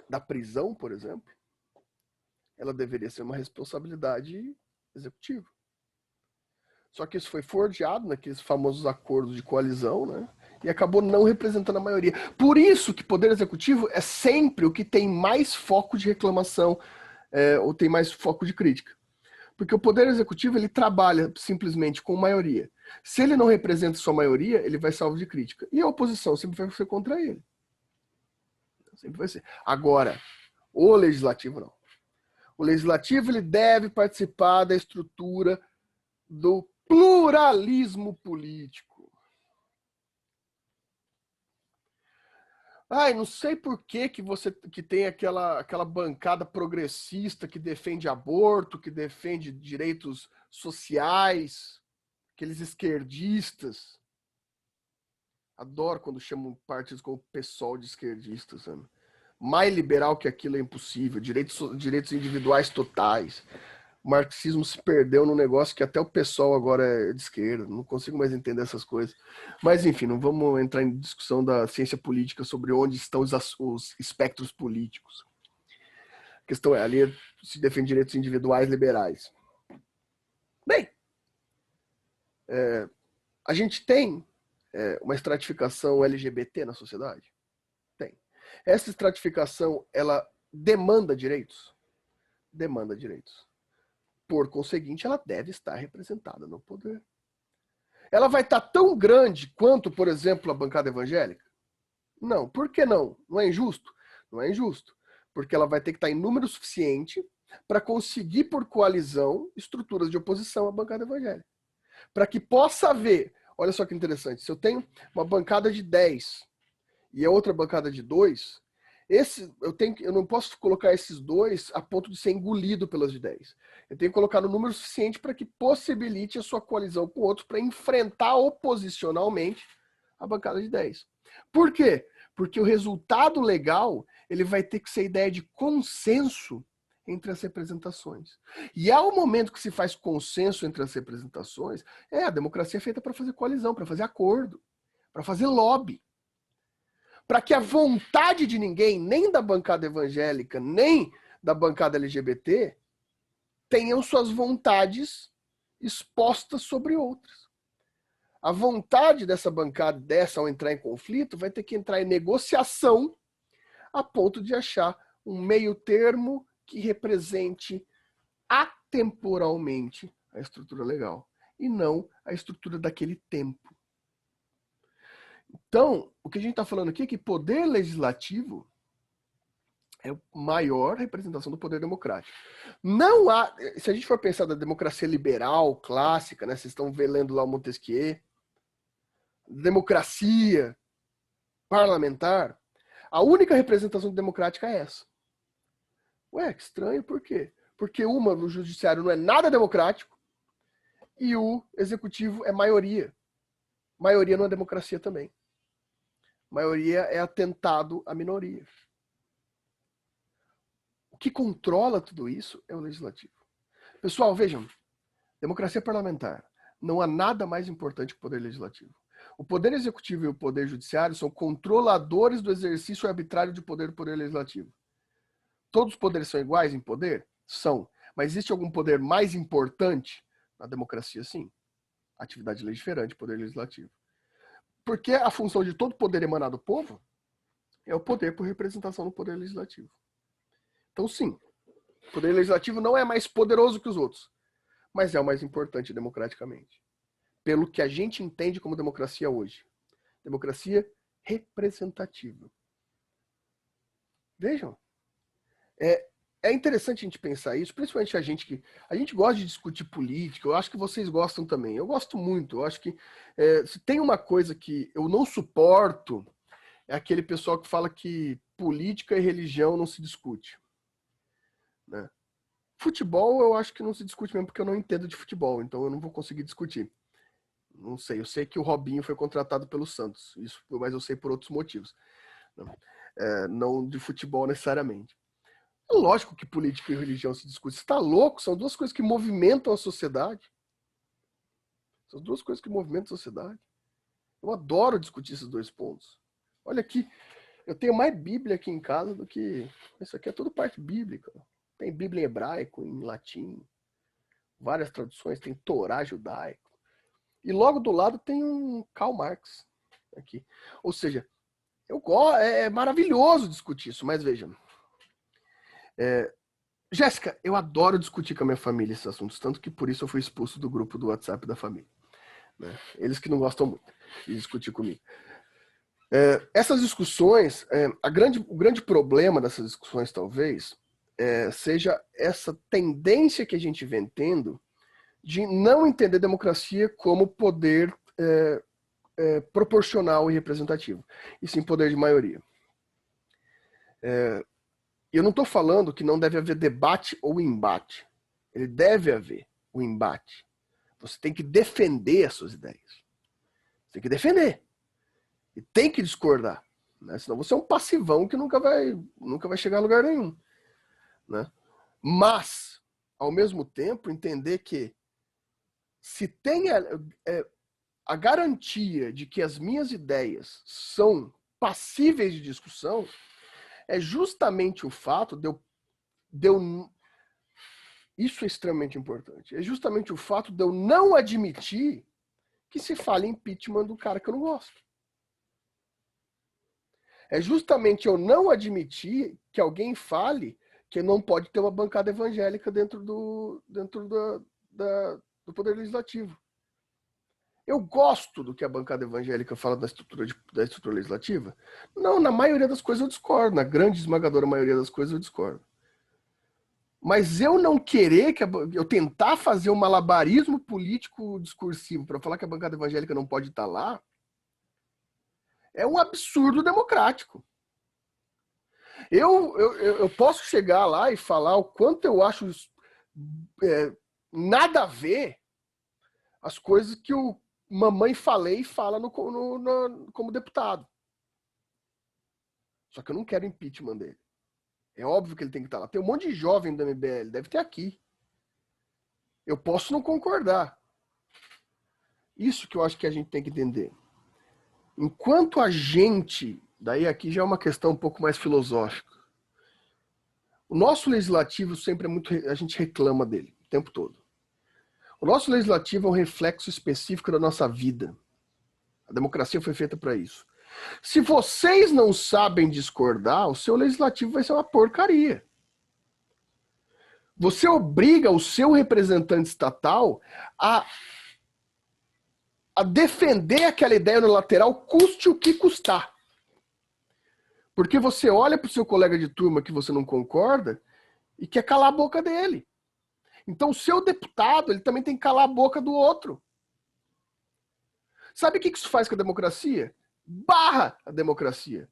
da prisão, por exemplo, ela deveria ser uma responsabilidade executiva. Só que isso foi forjado naqueles famosos acordos de coalizão, né? E acabou não representando a maioria. Por isso que poder executivo é sempre o que tem mais foco de reclamação, ou tem mais foco de crítica. Porque o poder executivo ele trabalha simplesmente com maioria. Se ele não representa sua maioria, ele vai ser alvo de crítica. E a oposição sempre vai ser contra ele. Sempre vai ser. Agora, o legislativo não. O legislativo ele deve participar da estrutura do pluralismo político. Ai, não sei por que você que tem aquela bancada progressista que defende aborto, que defende direitos sociais, aqueles esquerdistas. Adoro quando chamam partidos como PSOL de esquerdistas, sabe? Mais liberal que aquilo é impossível, direitos individuais totais. O marxismo se perdeu num negócio que até o PSOL agora é de esquerda. Não consigo mais entender essas coisas. Mas, enfim, não vamos entrar em discussão da ciência política sobre onde estão os espectros políticos. A questão é, ali se defende direitos individuais liberais. Bem, a gente tem uma estratificação LGBT na sociedade? Tem. Essa estratificação, ela demanda direitos? Demanda direitos. Por conseguinte, ela deve estar representada no poder. Ela vai estar tão grande quanto, por exemplo, a bancada evangélica? Não. Por que não? Não é injusto? Não é injusto. Porque ela vai ter que estar em número suficiente para conseguir, por coalizão, estruturas de oposição à bancada evangélica. Para que possa haver, olha só que interessante, se eu tenho uma bancada de 10 e a outra bancada de 2, eu não posso colocar esses 2 a ponto de ser engolido pelas de 10. Eu tenho que colocar no número suficiente para que possibilite a sua coalizão com outros para enfrentar oposicionalmente a bancada de 10. Por quê? Porque o resultado legal ele vai ter que ser ideia de consenso entre as representações. E ao momento que se faz consenso entre as representações, a democracia é feita para fazer coalizão, para fazer acordo, para fazer lobby. Para que a vontade de ninguém, nem da bancada evangélica, nem da bancada LGBT, tenham suas vontades expostas sobre outras. A vontade dessa bancada, ao entrar em conflito, vai ter que entrar em negociação a ponto de achar um meio termo que represente atemporalmente a estrutura legal e não a estrutura daquele tempo. Então, o que a gente está falando aqui é que poder legislativo é a maior representação do poder democrático. Não há, se a gente for pensar da democracia liberal, clássica, né, vocês estão lendo lá o Montesquieu, democracia parlamentar, a única representação democrática é essa. Ué, que estranho, por quê? Porque uma no judiciário não é nada democrático e o executivo é maioria. Maioria não é democracia também. Maioria é atentado à minoria. O que controla tudo isso é o legislativo. Pessoal, vejam, democracia parlamentar. Não há nada mais importante que o poder legislativo. O poder executivo e o poder judiciário são controladores do exercício arbitrário de poder do poder legislativo. Todos os poderes são iguais em poder? São. Mas existe algum poder mais importante? Na democracia, sim. Atividade legiferante, poder legislativo. Porque a função de todo poder emanado do povo é o poder por representação no poder legislativo. Então, sim, o poder legislativo não é mais poderoso que os outros, mas é o mais importante democraticamente. Pelo que a gente entende como democracia hoje. Democracia representativa. Vejam. É interessante a gente pensar isso, principalmente a gente gosta de discutir política, eu acho que vocês gostam também. Eu gosto muito, eu acho que se tem uma coisa que eu não suporto, é aquele pessoal que fala que política e religião não se discute. Né? Futebol eu acho que não se discute mesmo porque eu não entendo de futebol, então eu não vou conseguir discutir. Não sei, eu sei que o Robinho foi contratado pelo Santos, isso, mas eu sei por outros motivos. Não de futebol necessariamente. É lógico que política e religião se discutem. Você está louco? São duas coisas que movimentam a sociedade. São duas coisas que movimentam a sociedade. Eu adoro discutir esses dois pontos. Olha aqui, eu tenho mais Bíblia aqui em casa do que... Isso aqui é tudo parte bíblica. Tem Bíblia em hebraico, em latim, várias traduções, tem Torá judaico. E logo do lado tem um Karl Marx aqui. Ou seja, é maravilhoso discutir isso, mas veja... Jéssica, eu adoro discutir com a minha família esses assuntos, tanto que por isso eu fui expulso do grupo do WhatsApp da família. Né? Eles que não gostam muito de discutir comigo. Essas discussões, o grande problema dessas discussões talvez seja essa tendência que a gente vem tendo de não entender democracia como poder proporcional e representativo, e sim poder de maioria. Eu não estou falando que não deve haver debate ou embate. Ele deve haver o embate. Você tem que defender as suas ideias. Você tem que defender. E tem que discordar. Né? Senão você é um passivão que nunca vai chegar a lugar nenhum. Né? Mas, ao mesmo tempo, entender que se tem a garantia de que as minhas ideias são passíveis de discussão, é justamente o fato de eu isso é extremamente importante. É justamente o fato de eu não admitir que se fale impeachment do cara que eu não gosto. É justamente eu não admitir que alguém fale que não pode ter uma bancada evangélica dentro do Poder Legislativo. Eu gosto do que a bancada evangélica fala da estrutura legislativa. Não, na maioria das coisas eu discordo. Na grande esmagadora maioria das coisas eu discordo. Mas eu não querer, eu tentar fazer um malabarismo político discursivo para falar que a bancada evangélica não pode estar lá, é um absurdo democrático. Eu posso chegar lá e falar o quanto eu acho nada a ver as coisas que o mamãe falei fala como deputado. Só que eu não quero impeachment dele. É óbvio que ele tem que estar lá. Tem um monte de jovem do MBL, deve ter aqui. Eu posso não concordar. Isso que eu acho que a gente tem que entender. Enquanto a gente, daí aqui já é uma questão um pouco mais filosófica. O nosso legislativo sempre a gente reclama dele o tempo todo. O nosso legislativo é um reflexo específico da nossa vida. A democracia foi feita para isso. Se vocês não sabem discordar, o seu legislativo vai ser uma porcaria. Você obriga o seu representante estatal a defender aquela ideia unilateral, custe o que custar. Porque você olha para o seu colega de turma que você não concorda e quer calar a boca dele. Então o seu deputado, ele também tem que calar a boca do outro. Sabe o que isso faz com a democracia? Barra a democracia.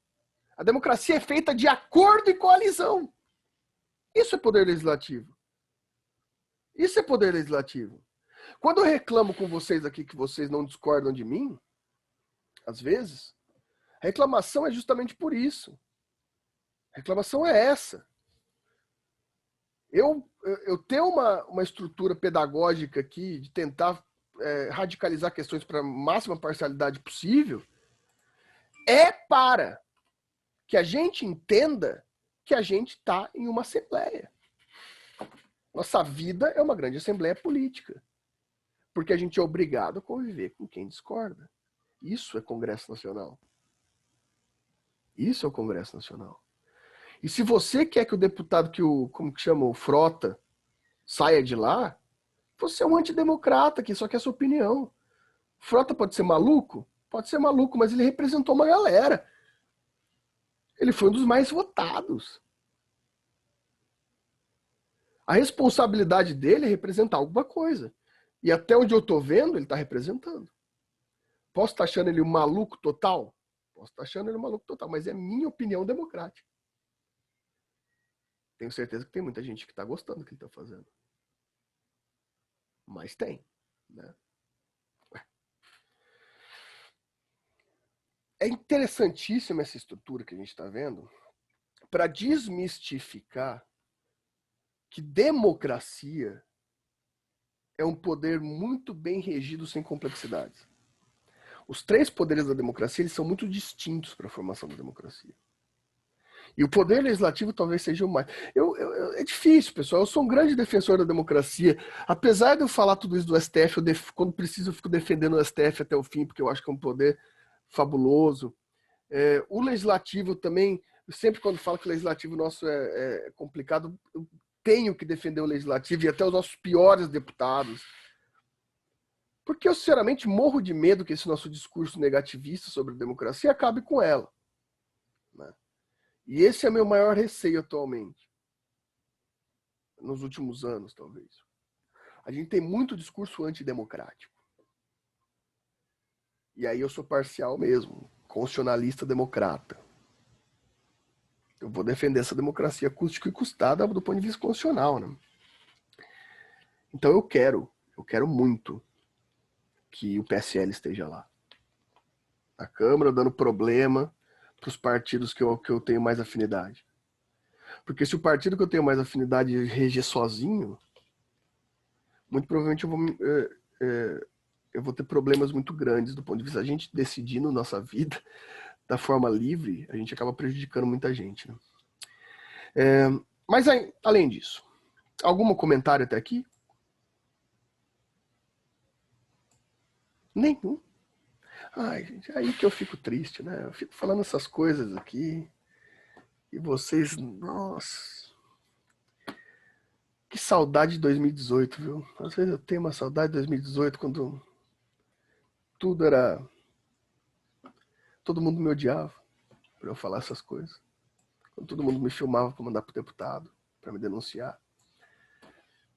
A democracia é feita de acordo e coalizão. Isso é poder legislativo. Isso é poder legislativo. Quando eu reclamo com vocês aqui que vocês não discordam de mim, às vezes, a reclamação é justamente por isso. A reclamação é essa. Eu tenho uma estrutura pedagógica aqui de tentar radicalizar questões para a máxima parcialidade possível, para que a gente entenda que a gente está em uma assembleia. Nossa vida é uma grande assembleia política. Porque a gente é obrigado a conviver com quem discorda. Isso é Congresso Nacional. Isso é o Congresso Nacional. E se você quer que o deputado como que chama, o Frota, saia de lá, você é um antidemocrata que só quer sua opinião. Frota pode ser maluco? Pode ser maluco, mas ele representou uma galera. Ele foi um dos mais votados. A responsabilidade dele é representar alguma coisa. E até onde eu estou vendo, ele está representando. Posso estar achando ele um maluco total? Posso estar achando ele um maluco total, mas é minha opinião democrática. Tenho certeza que tem muita gente que está gostando do que ele está fazendo. Mas tem, né? É interessantíssima essa estrutura que a gente está vendo para desmistificar que democracia é um poder muito bem regido sem complexidades. Os três poderes da democracia eles são muito distintos para a formação da democracia. E o poder legislativo talvez seja o mais. É difícil, pessoal. Eu sou um grande defensor da democracia. Apesar de eu falar tudo isso do STF, quando preciso eu fico defendendo o STF até o fim, porque eu acho que é um poder fabuloso. O legislativo também, sempre quando falo que o legislativo nosso é complicado, eu tenho que defender o legislativo e até os nossos piores deputados. Porque eu, sinceramente, morro de medo que esse nosso discurso negativista sobre a democracia acabe com ela. Né? E esse é meu maior receio atualmente. Nos últimos anos, talvez. A gente tem muito discurso antidemocrático. E aí eu sou parcial mesmo. Constitucionalista democrata. Eu vou defender essa democracia custe o que custar do ponto de vista constitucional, né? Então eu quero muito que o PSL esteja lá. Na Câmara, dando problema para os partidos que eu tenho mais afinidade. Porque se o partido que eu tenho mais afinidade reger sozinho, muito provavelmente eu vou ter problemas muito grandes do ponto de vista. A gente decidindo nossa vida da forma livre, a gente acaba prejudicando muita gente. Né? Mas além disso, algum comentário até aqui? Nenhum. Ai, gente, é aí que eu fico triste, né? Eu fico falando essas coisas aqui e vocês, nossa, que saudade de 2018, viu? Às vezes eu tenho uma saudade de 2018 quando tudo era... Todo mundo me odiava por eu falar essas coisas. Quando todo mundo me filmava para mandar pro deputado, para me denunciar.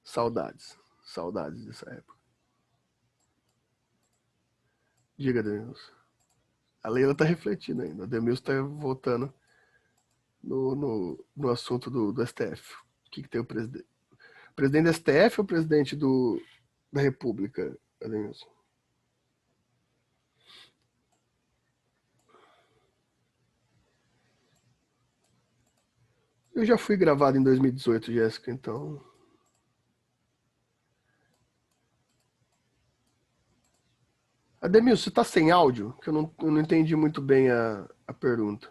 Saudades dessa época. Diga, Denilson. A Leila tá refletindo ainda. A Demilson tá voltando no assunto do STF. O que tem o presidente? O presidente do STF ou o presidente da República, Ademilson? Eu já fui gravado em 2018, Jéssica, então... Ademilson, você está sem áudio? Que eu não entendi muito bem a pergunta.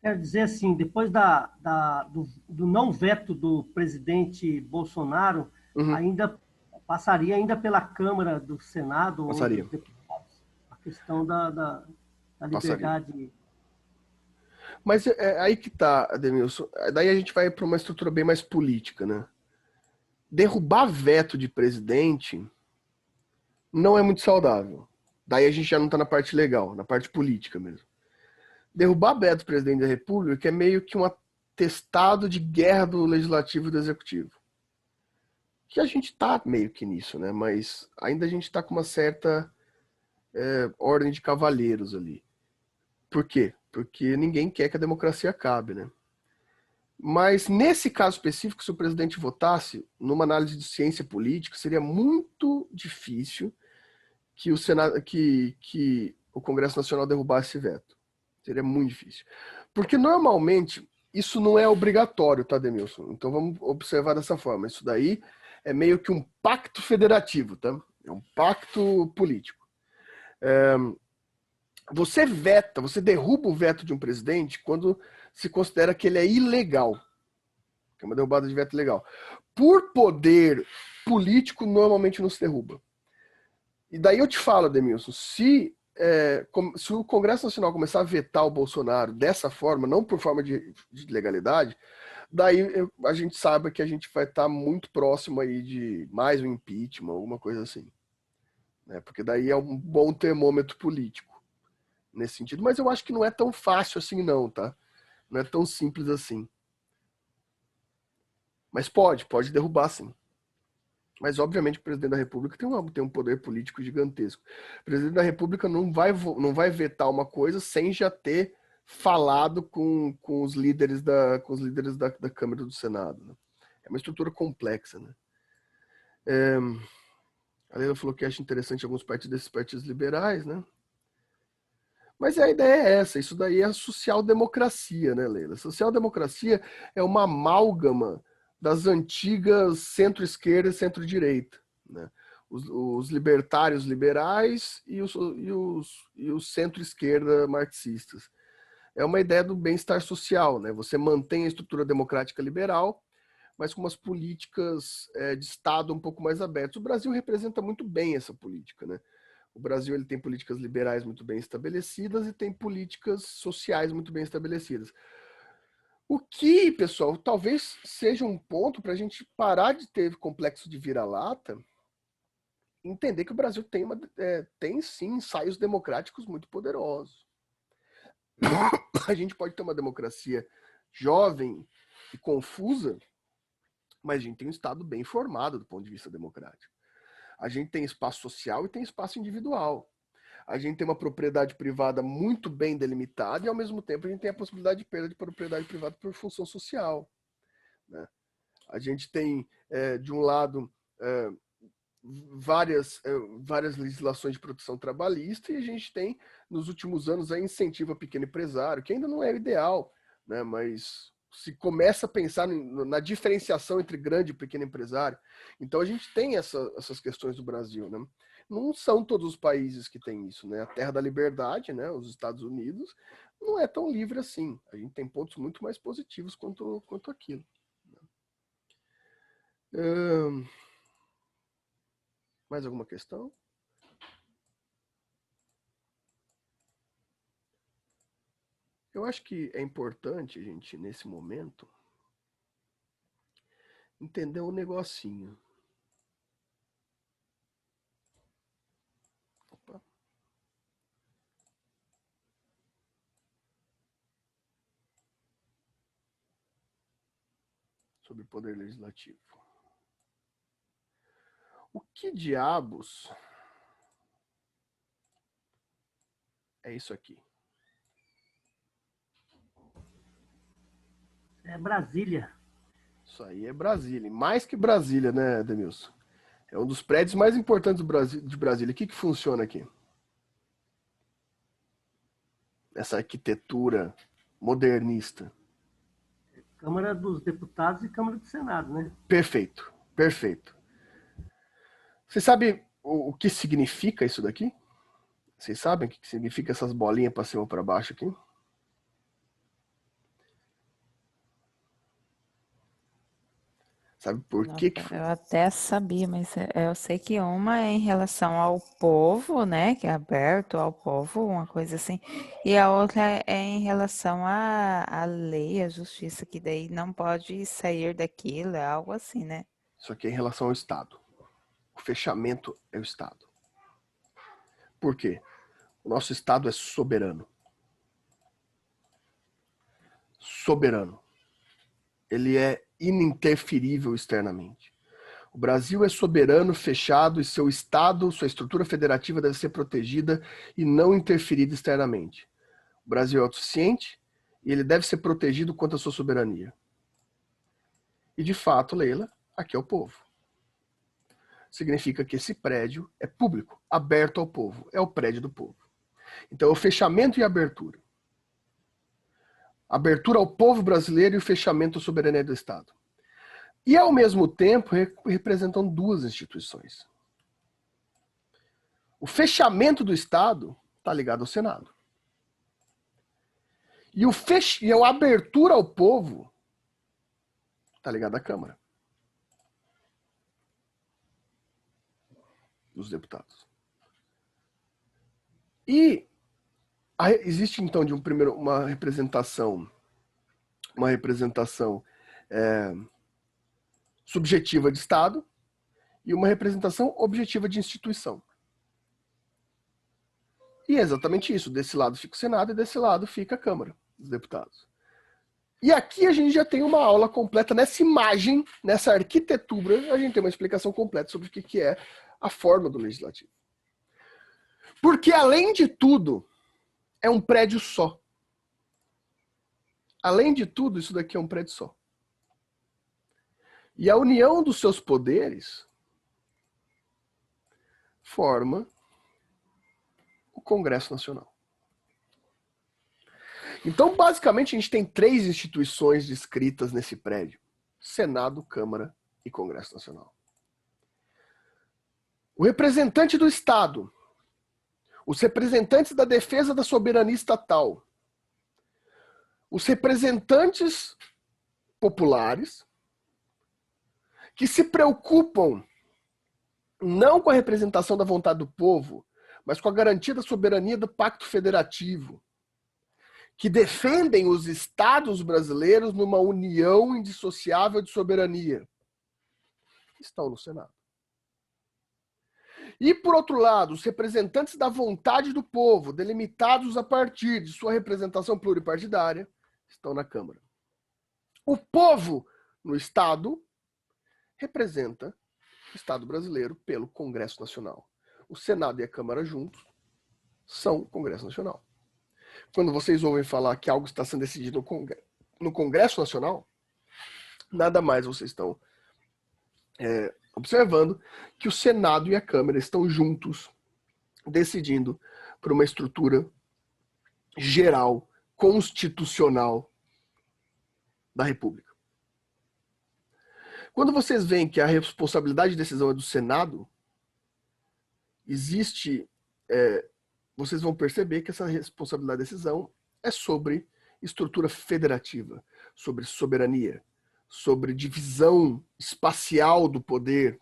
Quero dizer assim, depois do não veto do presidente Bolsonaro, ainda passaria ainda pela Câmara do Senado passaria. Ou dos deputados, a questão da liberdade. Mas aí que tá, Ademilson. Daí a gente vai para uma estrutura bem mais política, né? Derrubar veto de presidente não é muito saudável. Daí a gente já não está na parte legal, na parte política mesmo. Derrubar veto do presidente da República é meio que um atestado de guerra do Legislativo e do Executivo. Que a gente está meio que nisso, né? Mas ainda a gente está com uma certa ordem de cavalheiros ali. Por quê? Porque ninguém quer que a democracia acabe, né? Mas nesse caso específico, se o presidente votasse, numa análise de ciência política, seria muito difícil que o Senado, que o Congresso Nacional derrubasse esse veto. Seria muito difícil. Porque normalmente isso não é obrigatório, tá, Demilson? Então vamos observar dessa forma. Isso daí é meio que um pacto federativo, tá? É um pacto político. Você derruba o veto de um presidente quando se considera que ele é ilegal. Que é uma derrubada de veto ilegal. Por poder político, normalmente não se derruba. E daí eu te falo, Demilson, se o Congresso Nacional começar a vetar o Bolsonaro dessa forma, não por forma de legalidade, daí a gente sabe que a gente vai estar muito próximo aí de mais um impeachment, alguma coisa assim. Né? Porque daí é um bom termômetro político nesse sentido. Mas eu acho que não é tão fácil assim não, tá? Não é tão simples assim. Mas pode derrubar sim. Mas, obviamente, o presidente da República tem um poder político gigantesco. O presidente da República não vai vetar uma coisa sem já ter falado com os líderes da Câmara e do Senado. Né? É uma estrutura complexa. Né? A Leila falou que acha interessante alguns partidos desses partidos liberais, né? Mas a ideia é essa, isso daí é a social-democracia, né, Leila? Social-democracia é uma amálgama das antigas centro-esquerda e centro-direita, né? Os libertários liberais e os centro-esquerda marxistas. É uma ideia do bem-estar social, né? Você mantém a estrutura democrática liberal, mas com umas políticas de Estado um pouco mais abertas. O Brasil representa muito bem essa política, né? O Brasil ele tem políticas liberais muito bem estabelecidas e tem políticas sociais muito bem estabelecidas. O que, pessoal, talvez seja um ponto para a gente parar de ter complexo de vira-lata, entender que o Brasil tem sim ensaios democráticos muito poderosos. A gente pode ter uma democracia jovem e confusa, mas a gente tem um Estado bem formado do ponto de vista democrático. A gente tem espaço social e tem espaço individual. a gente tem uma propriedade privada muito bem delimitada e, ao mesmo tempo, a gente tem a possibilidade de perda de propriedade privada por função social, né? A gente tem, de um lado, várias legislações de proteção trabalhista e a gente tem, nos últimos anos, incentivo ao pequeno empresário, que ainda não é o ideal, né? Mas se começa a pensar na diferenciação entre grande e pequeno empresário. Então a gente tem essas questões do Brasil, né? Não são todos os países que têm isso, né? A terra da liberdade, né? Os Estados Unidos, não é tão livre assim. A gente tem pontos muito mais positivos quanto aquilo. Mais alguma questão? Eu acho que é importante, gente, nesse momento, entender um negocinho. Opa. Sobre o poder legislativo. O que diabos é isso aqui? É Brasília. Isso aí é Brasília. Mais que Brasília, né, Demilson? É um dos prédios mais importantes de Brasília. O que funciona aqui? Essa arquitetura modernista. Câmara dos Deputados e Câmara do Senado, né? Perfeito, perfeito. Você sabe o que significa isso daqui? Vocês sabem o que significa essas bolinhas para cima e para baixo aqui? Sabe por que que... Eu até sabia, mas eu sei que uma é em relação ao povo, né, que é aberto ao povo, uma coisa assim, e a outra é em relação à lei, à justiça, que daí não pode sair daquilo, é algo assim, né? Isso aqui é em relação ao Estado. O fechamento é o Estado. Por quê? O nosso Estado é soberano. Soberano. Ele é ininterferível externamente. O Brasil é soberano, fechado, e seu Estado, sua estrutura federativa deve ser protegida e não interferida externamente. O Brasil é autossuficiente e ele deve ser protegido quanto à sua soberania. E, de fato, Leila, aqui é o povo. Significa que esse prédio é público, aberto ao povo. É o prédio do povo. Então, é o fechamento e a abertura. Abertura ao povo brasileiro e o fechamento à soberania do Estado. E, ao mesmo tempo, representam duas instituições. O fechamento do Estado está ligado ao Senado. E a abertura ao povo está ligado à Câmara dos Deputados. E existe, então, uma representação subjetiva de Estado e uma representação objetiva de instituição. E é exatamente isso. Desse lado fica o Senado e desse lado fica a Câmara dos Deputados. E aqui a gente já tem uma aula completa nessa imagem, nessa arquitetura, a gente tem uma explicação completa sobre o que é a forma do Legislativo. Porque, além de tudo, é um prédio só. Além de tudo, isso daqui é um prédio só. E a união dos seus poderes forma o Congresso Nacional. Então, basicamente, a gente tem três instituições descritas nesse prédio: Senado, Câmara e Congresso Nacional. O representante do Estado, os representantes da defesa da soberania estatal, os representantes populares, que se preocupam não com a representação da vontade do povo, mas com a garantia da soberania do Pacto Federativo, que defendem os estados brasileiros numa união indissociável de soberania, estão no Senado. E, por outro lado, os representantes da vontade do povo, delimitados a partir de sua representação pluripartidária, estão na Câmara. O povo no Estado representa o Estado brasileiro pelo Congresso Nacional. O Senado e a Câmara juntos são o Congresso Nacional. Quando vocês ouvem falar que algo está sendo decidido no Congresso Nacional, nada mais vocês estão observando que o Senado e a Câmara estão juntos decidindo por uma estrutura geral, constitucional da República. Quando vocês veem que a responsabilidade de decisão é do Senado, vocês vão perceber que essa responsabilidade de decisão é sobre estrutura federativa, sobre soberania, sobre divisão espacial do poder.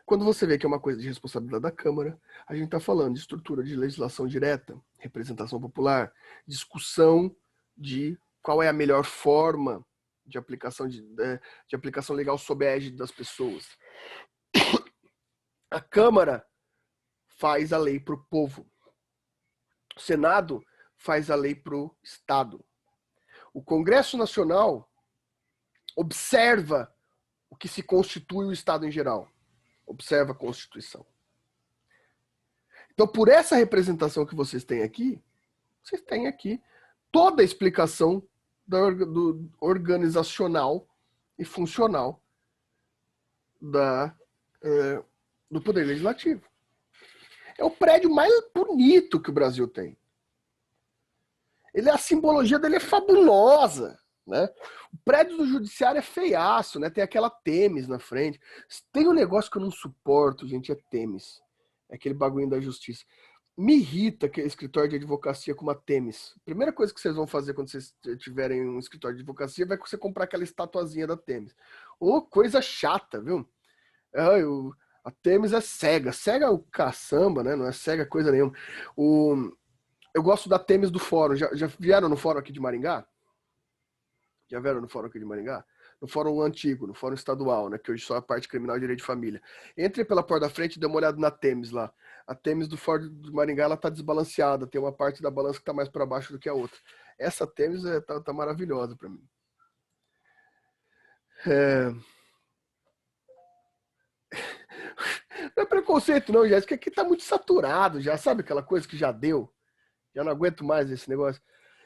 Quando você vê que é uma coisa de responsabilidade da Câmara, a gente está falando de estrutura de legislação direta, representação popular, discussão de qual é a melhor forma de aplicação, de aplicação legal sob a égide das pessoas. A Câmara faz a lei para o povo. O Senado faz a lei para o Estado. O Congresso Nacional observa o que se constitui o Estado em geral. Observa a Constituição. Então, por essa representação que vocês têm aqui toda a explicação do organizacional e funcional do Poder Legislativo. É o prédio mais bonito que o Brasil tem. A simbologia dele é fabulosa, né? O prédio do Judiciário é feiaço, né? Tem aquela Temis na frente. Tem um negócio que eu não suporto, gente, é Temis. É aquele bagulho da justiça. Me irrita aquele escritório de advocacia com uma Temis. A primeira coisa que vocês vão fazer quando vocês tiverem um escritório de advocacia vai você comprar aquela estatuazinha da Temis. Ô, coisa chata, viu? A Temis é cega. Cega o caçamba, né? Não é cega coisa nenhuma. Eu gosto da Temis do fórum. Já vieram no fórum aqui de Maringá? Já vieram no fórum aqui de Maringá? No fórum antigo, no fórum estadual, né? Que hoje só é a parte criminal e direito de família. Entre pela porta da frente e dê uma olhada na Temis lá. A Temis do fórum de Maringá, ela tá desbalanceada. Tem uma parte da balança que tá mais para baixo do que a outra. Essa Temis tá maravilhosa para mim. Não é preconceito não, Jéssica, aqui tá muito saturado já, sabe aquela coisa que já deu? Já não aguento mais esse negócio.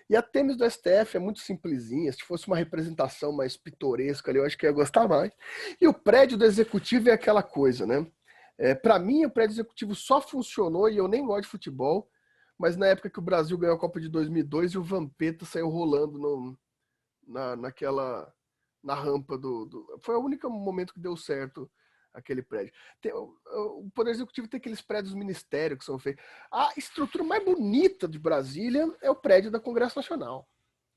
E a Temis do STF é muito simplesinha, se fosse uma representação mais pitoresca ali, eu acho que ia gostar mais. E o prédio do Executivo é aquela coisa, né? Para mim, o prédio executivo só funcionou, e eu nem gosto de futebol, mas na época que o Brasil ganhou a Copa de 2002 e o Vampeta saiu rolando na rampa Foi o único momento que deu certo aquele prédio. O Poder Executivo tem aqueles prédios ministérios que são feitos. A estrutura mais bonita de Brasília é o prédio da Congresso Nacional.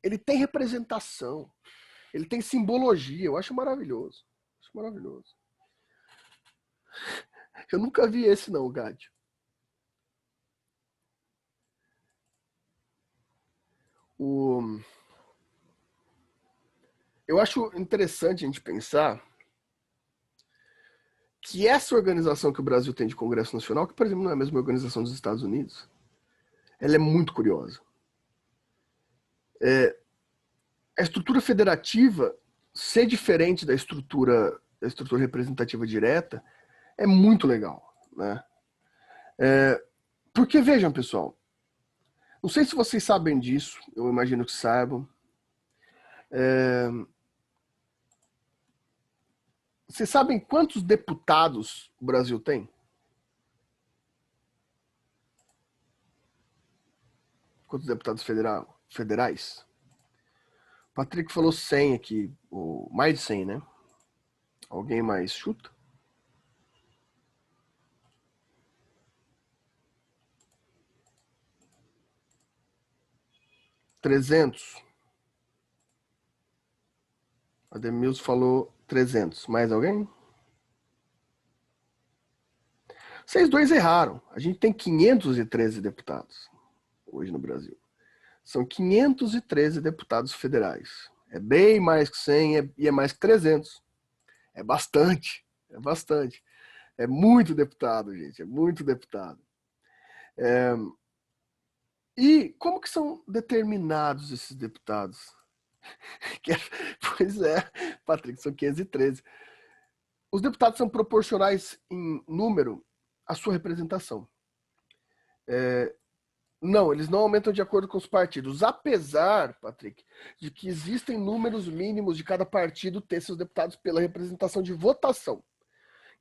Ele tem representação, ele tem simbologia, eu acho maravilhoso. Acho maravilhoso. Eu nunca vi esse não, Gad. Eu acho interessante a gente pensar que essa organização que o Brasil tem de Congresso Nacional, que, por exemplo, não é a mesma organização dos Estados Unidos, ela é muito curiosa. A estrutura federativa ser diferente da estrutura representativa direta é muito legal, né? Porque, vejam, pessoal, não sei se vocês sabem disso, eu imagino que saibam. Vocês sabem quantos deputados o Brasil tem? Quantos deputados federais? O Patrick falou 100 aqui, ou mais de 100, né? Alguém mais chuta? $300. A Demilson falou 300. Mais alguém? Vocês dois erraram. A gente tem 513 deputados hoje no Brasil. São 513 deputados federais. É bem mais que 100 e é mais que 300. É bastante. É bastante. É muito deputado, gente. É muito deputado. E como que são determinados esses deputados? Pois é, Patrick, são 513. Os deputados são proporcionais em número à sua representação. Não, eles não aumentam de acordo com os partidos, apesar, Patrick, de que existem números mínimos de cada partido ter seus deputados pela representação de votação.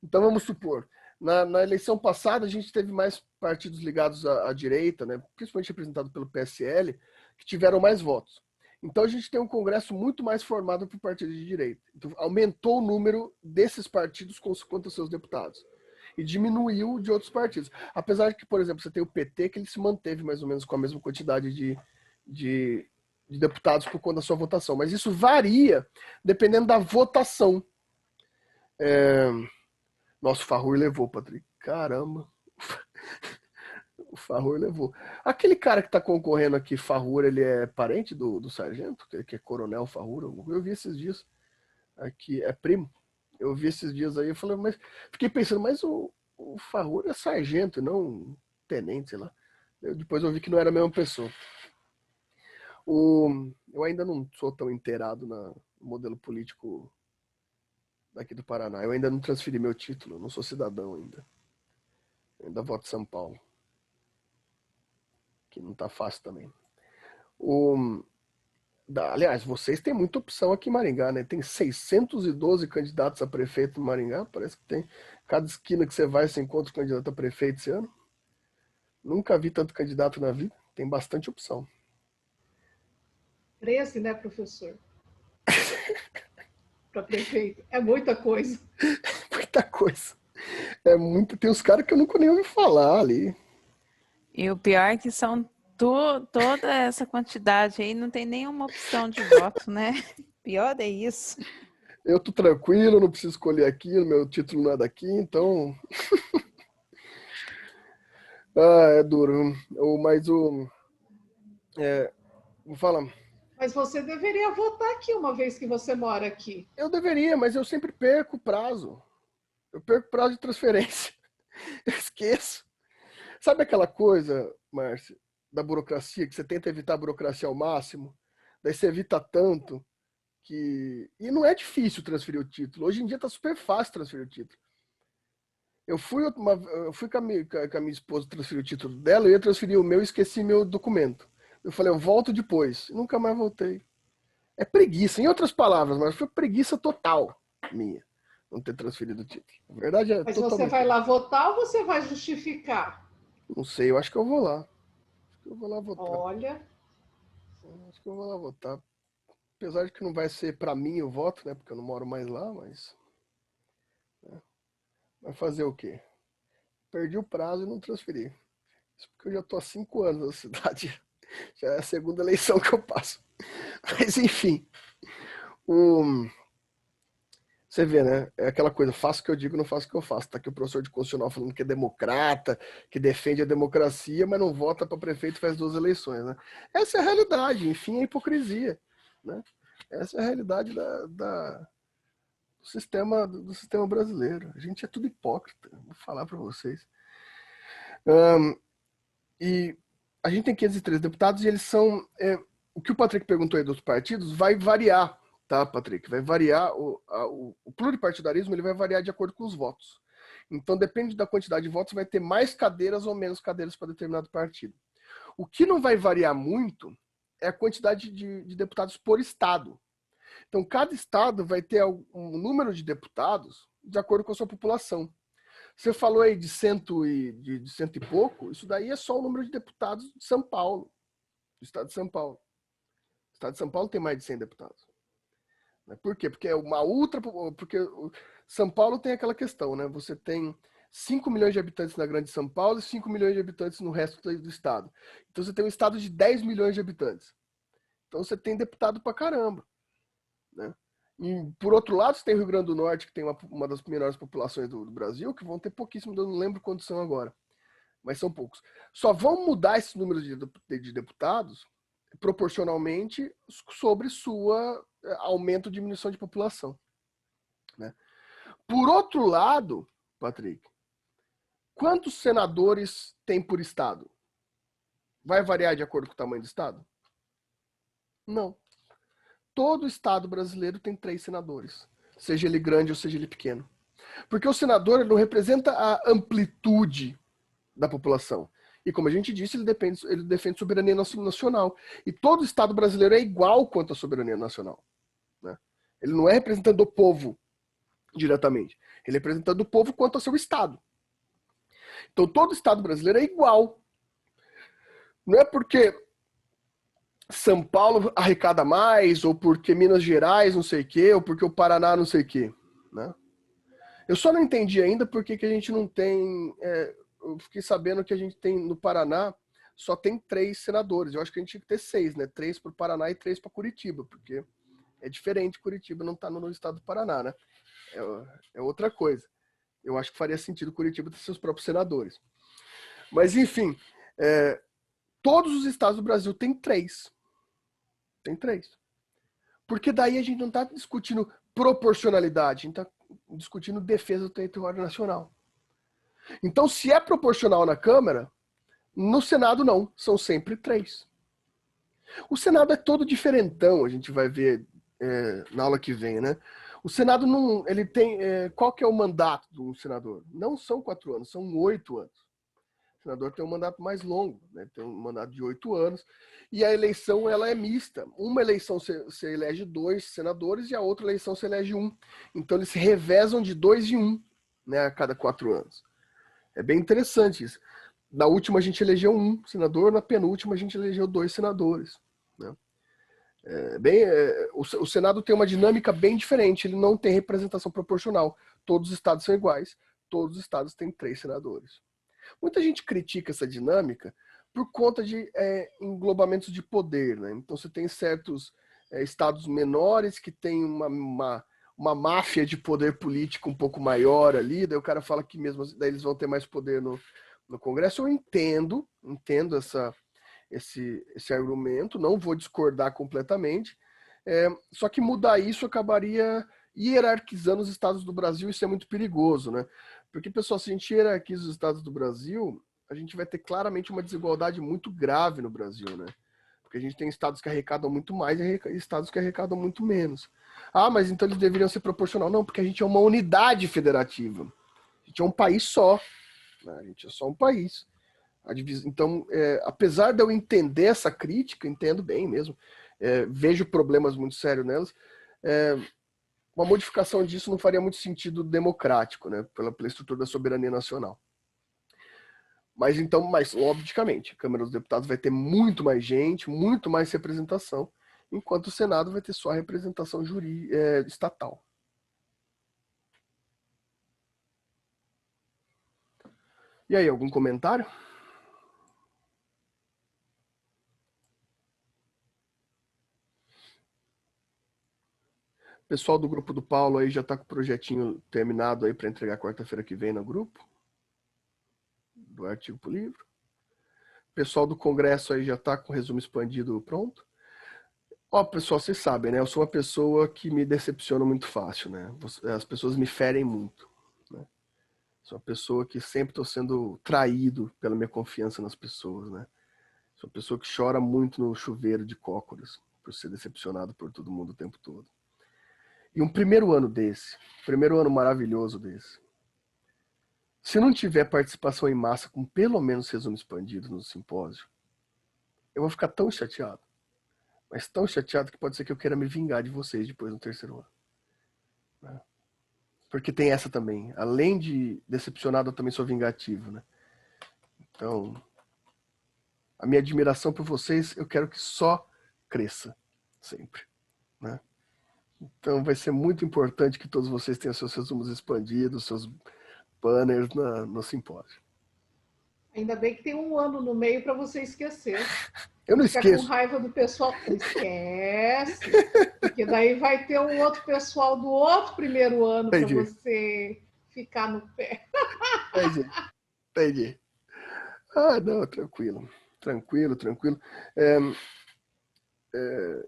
Então, vamos supor, na eleição passada, a gente teve mais partidos ligados à direita, né, principalmente representado pelo PSL, que tiveram mais votos. Então, a gente tem um Congresso muito mais formado por partidos de direita. Então, aumentou o número desses partidos quanto aos seus deputados. E diminuiu de outros partidos. Apesar de que, por exemplo, você tem o PT, que ele se manteve mais ou menos com a mesma quantidade de deputados por conta da sua votação. Mas isso varia dependendo da votação. Nossa, o Farrur levou, Patrick. Caramba. O Farrur levou. Aquele cara que está concorrendo aqui, Farrur, ele é parente do sargento? Que é coronel Farrur? Eu vi esses dias. Aqui, é primo. Eu vi esses dias aí, eu falei, mas fiquei pensando, mas o Farrur é sargento e não tenente, sei lá. Depois eu vi que não era a mesma pessoa. Eu ainda não sou tão inteirado no modelo político daqui do Paraná. Eu ainda não transferi meu título, não sou cidadão ainda. Eu ainda voto em São Paulo. Que não tá fácil também. Aliás, vocês têm muita opção aqui em Maringá, né? Tem 612 candidatos a prefeito em Maringá. Parece que tem. Cada esquina que você vai, você encontra um candidato a prefeito esse ano. Nunca vi tanto candidato na vida. Tem bastante opção. 13, né, professor? Para prefeito. É muita coisa. Muita coisa. Tem uns caras que eu nunca nem ouvi falar ali. E o pior é que são toda essa quantidade aí, não tem nenhuma opção de voto, né? Pior é isso. Eu tô tranquilo, não preciso escolher aquilo, meu título não é daqui, então... é duro. Vou falar. Mas você deveria votar aqui uma vez que você mora aqui. Eu deveria, mas eu sempre perco o prazo. Eu perco o prazo de transferência. Eu esqueço. Sabe aquela coisa, Márcia, da burocracia, que você tenta evitar a burocracia ao máximo? Daí você evita tanto que... E não é difícil transferir o título. Hoje em dia tá super fácil transferir o título. Eu fui com a minha esposa transferir o título dela, eu ia transferir o meu e esqueci meu documento. Eu falei, eu volto depois. E nunca mais voltei. É preguiça. Em outras palavras, mas foi preguiça total minha não ter transferido o título. A verdade é Mas totalmente... você vai lá votar ou você vai justificar? Não sei, eu acho que eu vou lá. Acho que eu vou lá votar. Olha. Acho que eu vou lá votar. Apesar de que não vai ser para mim o voto, né? Porque eu não moro mais lá, mas... Vai fazer o quê? Perdi o prazo e não transferi. Isso porque eu já tô há 5 anos na cidade. Já é a segunda eleição que eu passo. Mas, enfim. Você vê, né? É aquela coisa, faço o que eu digo, não faço o que eu faço. Tá aqui o professor de constitucional falando que é democrata, que defende a democracia, mas não vota para prefeito e faz 2 eleições, né? Essa é a realidade, enfim, é a hipocrisia, né? Essa é a realidade do sistema brasileiro. A gente é tudo hipócrita, vou falar para vocês. E a gente tem 503 deputados e eles são... o que o Patrick perguntou aí dos partidos vai variar. Tá, Patrick? Vai variar, o pluripartidarismo ele vai variar de acordo com os votos. Então, depende da quantidade de votos, vai ter mais cadeiras ou menos cadeiras para determinado partido. O que não vai variar muito é a quantidade de deputados por estado. Então, cada estado vai ter um número de deputados de acordo com a sua população. Você falou aí de cento e pouco, isso daí é só o número de deputados de São Paulo, do estado de São Paulo. O estado de São Paulo tem mais de 100 deputados. Por quê? Porque porque São Paulo tem aquela questão, né? Você tem 5 milhões de habitantes na grande São Paulo e 5 milhões de habitantes no resto do estado. Então você tem um estado de 10 milhões de habitantes. Então você tem deputado pra caramba, né? E por outro lado, você tem o Rio Grande do Norte, que tem uma das menores populações do Brasil, que vão ter pouquíssimo, eu não lembro quantos são agora, mas são poucos. Só vão mudar esse número de deputados proporcionalmente sobre sua aumento ou diminuição de população, né? Por outro lado, Patrick, quantos senadores tem por estado? Vai variar de acordo com o tamanho do estado? Não. Todo estado brasileiro tem 3 senadores, seja ele grande ou seja ele pequeno. Porque o senador ele não representa a amplitude da população. E como a gente disse, ele defende soberania nacional. E todo Estado brasileiro é igual quanto à soberania nacional. Né? Ele não é representante do povo diretamente. Ele é representante do povo quanto ao seu Estado. Então todo Estado brasileiro é igual. Não é porque São Paulo arrecada mais, ou porque Minas Gerais não sei o quê, ou porque o Paraná não sei o quê. Né? Eu só não entendi ainda porque que a gente não tem... eu fiquei sabendo que a gente tem no Paraná só tem 3 senadores. Eu acho que a gente tinha que ter 6, né? 3 para o Paraná e 3 para Curitiba, porque é diferente. Curitiba não está no estado do Paraná, né? É outra coisa. Eu acho que faria sentido Curitiba ter seus próprios senadores. Mas, enfim, todos os estados do Brasil têm 3. Tem 3. Porque daí a gente não está discutindo proporcionalidade, a gente está discutindo defesa do território nacional. Então, se é proporcional na Câmara, no Senado não, são sempre 3. O Senado é todo diferentão, a gente vai ver na aula que vem, né? O Senado não, ele tem, qual que é o mandato do senador? Não são 4 anos, são 8 anos. O senador tem um mandato mais longo, né? Tem um mandato de 8 anos, e a eleição ela é mista. Uma eleição se elege 2 senadores e a outra eleição se elege 1. Então eles se revezam de 2 em 1, né, a cada 4 anos. É bem interessante isso. Na última a gente elegeu 1 senador, na penúltima a gente elegeu 2 senadores. Né? O Senado tem uma dinâmica bem diferente, ele não tem representação proporcional. Todos os estados são iguais, todos os estados têm 3 senadores. Muita gente critica essa dinâmica por conta de englobamentos de poder. Né? Então você tem certos estados menores que têm uma máfia de poder político um pouco maior ali, daí o cara fala que mesmo daí eles vão ter mais poder no Congresso. Eu entendo esse argumento, não vou discordar completamente, só que mudar isso acabaria hierarquizando os estados do Brasil, isso é muito perigoso, né? Porque, pessoal, se a gente hierarquiza os estados do Brasil, a gente vai ter claramente uma desigualdade muito grave no Brasil, né? Porque a gente tem estados que arrecadam muito mais e estados que arrecadam muito menos. Ah, mas então eles deveriam ser proporcional. Não, porque a gente é uma unidade federativa. A gente é um país só. Né? A gente é só um país. Então, apesar de eu entender essa crítica, entendo bem mesmo, vejo problemas muito sérios nelas, uma modificação disso não faria muito sentido democrático, né, pela estrutura da soberania nacional. Mas, logicamente, a Câmara dos Deputados vai ter muito mais gente, muito mais representação, enquanto o Senado vai ter só a representação estatal. E aí, algum comentário? O pessoal do grupo do Paulo aí já está com o projetinho terminado aí para entregar quarta-feira que vem no grupo do artigo para o livro. O pessoal do Congresso aí já está com o resumo expandido pronto. Ó, pessoal, vocês sabem, né? Eu sou uma pessoa que me decepciona muito fácil, né? As pessoas me ferem muito, né? Sou uma pessoa que sempre estou sendo traído pela minha confiança nas pessoas, né? Sou uma pessoa que chora muito no chuveiro de cócoras por ser decepcionado por todo mundo o tempo todo. E um primeiro ano maravilhoso desse, se não tiver participação em massa com pelo menos resumo expandido no simpósio, eu vou ficar tão chateado, mas tão chateado que pode ser que eu queira me vingar de vocês depois no terceiro ano. Né? Porque tem essa também. Além de decepcionado, eu também sou vingativo. Né? Então, a minha admiração por vocês, eu quero que só cresça sempre. Né? Então vai ser muito importante que todos vocês tenham seus resumos expandidos, seus banners no simpósio. Ainda bem que tem um ano no meio para você esquecer. Eu não esqueço. Fica com raiva do pessoal. Esquece. Porque daí vai ter um outro pessoal do outro primeiro ano para você ficar no pé. Entendi. Ah, não, tranquilo.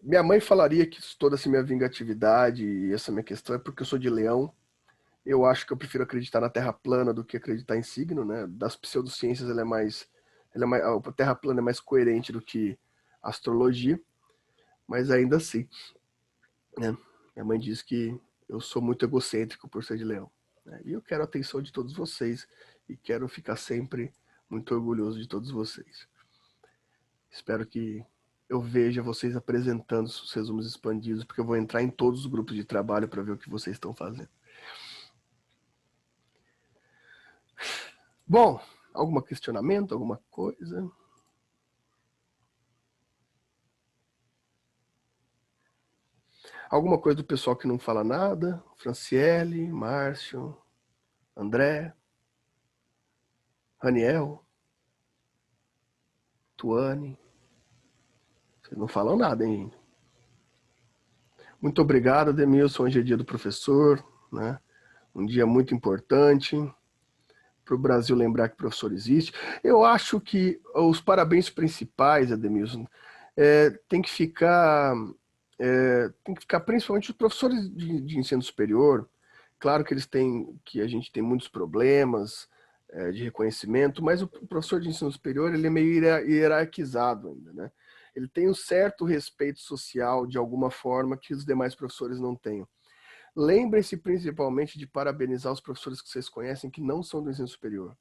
Minha mãe falaria que toda essa minha vingatividade e essa minha questão é porque eu sou de Leão. Eu acho que eu prefiro acreditar na Terra plana do que acreditar em signo, né? Das pseudociências, a Terra plana é mais coerente do que a astrologia, mas ainda assim, né? Minha mãe diz que eu sou muito egocêntrico por ser de Leão. Né? E eu quero a atenção de todos vocês e quero ficar sempre Muito orgulhoso de todos vocês. Espero que eu veja vocês apresentando os resumos expandidos, porque eu vou entrar em todos os grupos de trabalho para ver o que vocês estão fazendo. Bom, algum questionamento, alguma coisa? Alguma coisa do pessoal que não fala nada? Franciele, Márcio, André, Raniel, Tuane. Vocês não falam nada, hein? Muito obrigado, Ademilson. Hoje é dia do professor, né? Um dia muito importante para o Brasil lembrar que o professor existe. Eu acho que os parabéns principais, Ademilson, tem que ficar principalmente os professores de ensino superior. Claro que a gente tem muitos problemas de reconhecimento, mas o professor de ensino superior ele é meio hierarquizado ainda, né? Ele tem um certo respeito social de alguma forma que os demais professores não têm. Lembrem-se principalmente de parabenizar os professores que vocês conhecem que não são do ensino superior.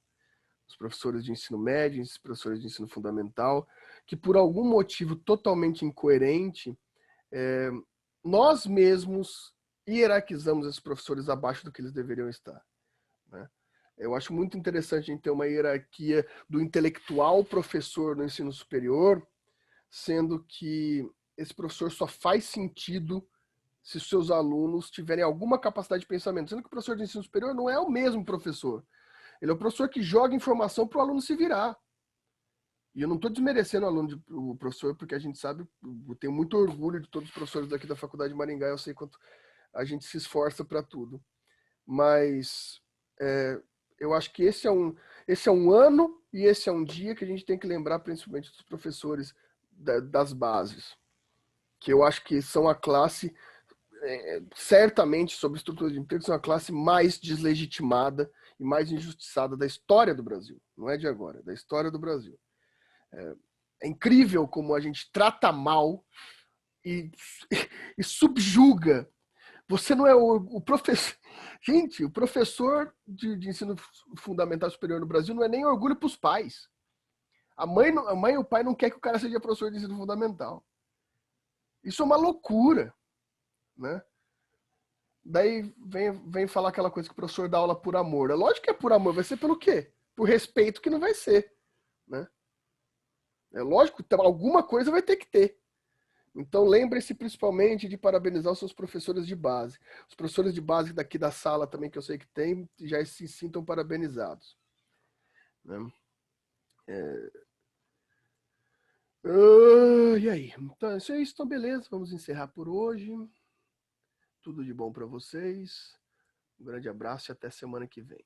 Os professores de ensino médio, os professores de ensino fundamental, que por algum motivo totalmente incoerente, nós mesmos hierarquizamos esses professores abaixo do que eles deveriam estar, né? Eu acho muito interessante a gente ter uma hierarquia do intelectual professor no ensino superior, sendo que esse professor só faz sentido se os seus alunos tiverem alguma capacidade de pensamento, sendo que o professor de ensino superior não é o mesmo professor. Ele é o professor que joga informação para o aluno se virar. E eu não estou desmerecendo o professor, porque a gente sabe, eu tenho muito orgulho de todos os professores daqui da Faculdade de Maringá, eu sei quanto a gente se esforça para tudo. Mas eu acho que esse é um ano e esse é um dia que a gente tem que lembrar principalmente dos professores das bases, que eu acho que são a classe, certamente, sobre estrutura de emprego, são a classe mais deslegitimada e mais injustiçada da história do Brasil. Não é de agora, da história do Brasil. É incrível como a gente trata mal e subjuga. Você não é o professor. Gente, o professor de ensino fundamental superior no Brasil não é nem orgulho para os pais. A mãe e o pai não quer que o cara seja professor de ensino fundamental. Isso é uma loucura, né? Daí vem falar aquela coisa que o professor dá aula por amor. É lógico que é por amor, vai ser pelo quê? Por respeito que não vai ser, né? É lógico, alguma coisa vai ter que ter. Então lembre-se principalmente de parabenizar os seus professores de base. Os professores de base daqui da sala também, que eu sei que tem, já se sintam parabenizados, né? E aí? Então, isso é isso, então beleza, vamos encerrar por hoje. Tudo de bom para vocês. Um grande abraço e até semana que vem.